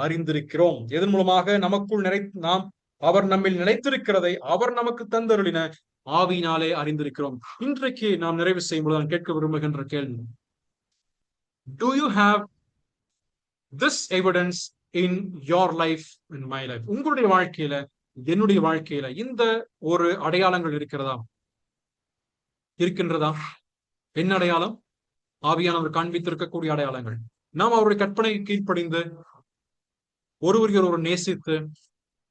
அறிந்திருக்கிறோம். இதன் மூலமாக நமக்குள் அவர் நம்மில் நிலைத்திருக்கிறதை அவர் நமக்கு தந்தருளின ஆவியினாலே அறிந்திருக்கிறோம். இன்றைக்கு நாம் நிறைவு செய்யும் பொழுது நான் கேட்க விரும்புகின்ற கேள்வி, do you have this evidence in your life, in my life? உங்களுடைய வாழ்க்கையில, என்னுடைய வாழ்க்கையில இந்த ஒரு அடையாளங்கள் இருக்கின்றதா? என்ன அடையாளம்? ஆவியானவர் காண்பித்திருக்கக்கூடிய அடையாளங்கள். நாம் அவருடைய கற்பனை கீழ்ப்படிந்து, ஒருவர் நேசித்து,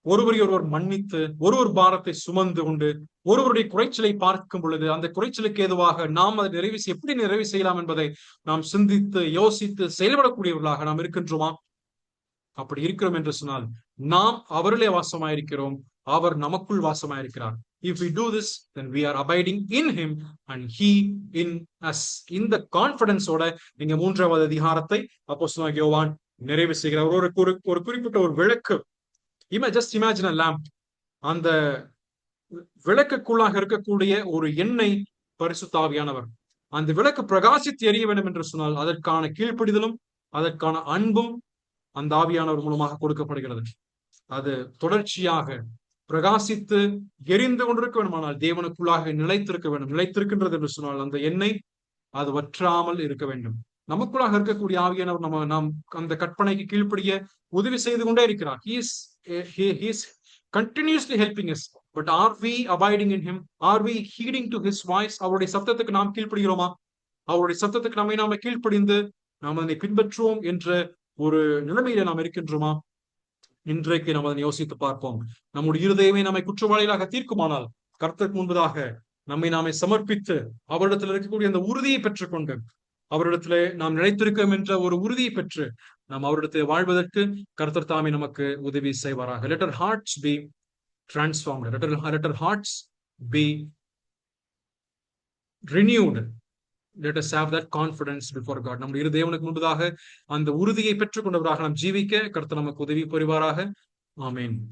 ஒருவர் மன்னித்து, ஒருவர் பாரத்தை சுமந்து கொண்டு, ஒருவருடைய குறைச்சலை பார்க்கும் பொழுது அந்த குறைச்சலுக்கு ஏதுவாக நாம் அதை எப்படி நிறைவு செய்யலாம் என்பதை நாம் சிந்தித்து யோசித்து செயல்படக்கூடியவர்களாக நாம் இருக்கின்றோமா? அப்படி இருக்கிறோம் என்று சொன்னால் நாம் அவரிலே வாசமாயிருக்கிறோம், அவர் நமக்குள் வாசமாயிருக்கிறார். If we do this, then we are abiding in him and he in us. இந்த கான்பிடன்ஸோட நீங்க 3வது அதிகாரத்தை அப்போஸ்தலனாகிய யோவான் நிறைவு செய்கிறார். ஒரு குறிப்பிட்ட ஒரு விளக்கு. Just imagine a lamp. அந்த விளக்குக்குள்ளாக இருக்கக்கூடிய ஒரு எண்ணெய் பரிசுத்த ஆவியானவர். அந்த விளக்கு பிரகாசித்து எரிய வேண்டும் என்று சொன்னால் அதற்கான கீழ்ப்படிதலும் அதற்கான அன்பும் அந்த ஆவியானவர் மூலமாக கொடுக்கப்படுகிறது. அது தொடர்ச்சியாக பிரகாசித்து எரிந்து கொண்டிருக்க வேண்டுமானால் தேவனுக்குள்ளாக நிலைத்திருக்க வேண்டும். நிலைத்திருக்கின்றது என்று சொன்னால் அந்த எண்ணெய் அது வற்றாமல் இருக்க வேண்டும். நமக்குள்ளாக இருக்கக்கூடிய ஆவியானவர் நாம் அந்த கற்பனைக்கு கீழ்ப்படிய உதவி செய்து கொண்டே இருக்கிறார். He is continuously helping us. But are we abiding in him? Are we heeding to his voice? அவருடைய சத்தத்துக்கு நாம் கீழ்ப்படுகிறோமா? அவருடைய சத்தத்துக்கு நாம கீழ்ப்படிந்து நாம் அதனை பின்பற்றுவோம் என்ற ஒரு நிலைமையில நாம் இருக்கின்றோமா? இன்றைக்கு நாம் அதனை யோசித்து பார்ப்போம். நம்முடைய இருதயமே நம்மை குற்றவாளிகளாக தீர்க்குமானால் கர்த்தருக்கு முன்பதாக நாமே சமர்ப்பித்து அவரிடத்தில் இருக்கக்கூடிய அந்த உறுதியை பெற்றுக்கொண்டு அவரிடத்திலே நாம் நிலைத்திருக்கோம் என்ற ஒரு உறுதியை பெற்று நாம் அவரிடத்தில் வாழ்வதற்கு கர்த்தர் தாமே நமக்கு உதவி செய்வாராக. Let our hearts be transformed. Let our hearts be renewed let us have that confidence before God. நம்முடைய இரு தேவனுக்கு முன்பதாக அந்த உறுதியை பெற்றுக் கொண்டவராக நாம் ஜீவிக்க கர்த்தர் நமக்கு உதவி புரிவாராக. ஆமென்.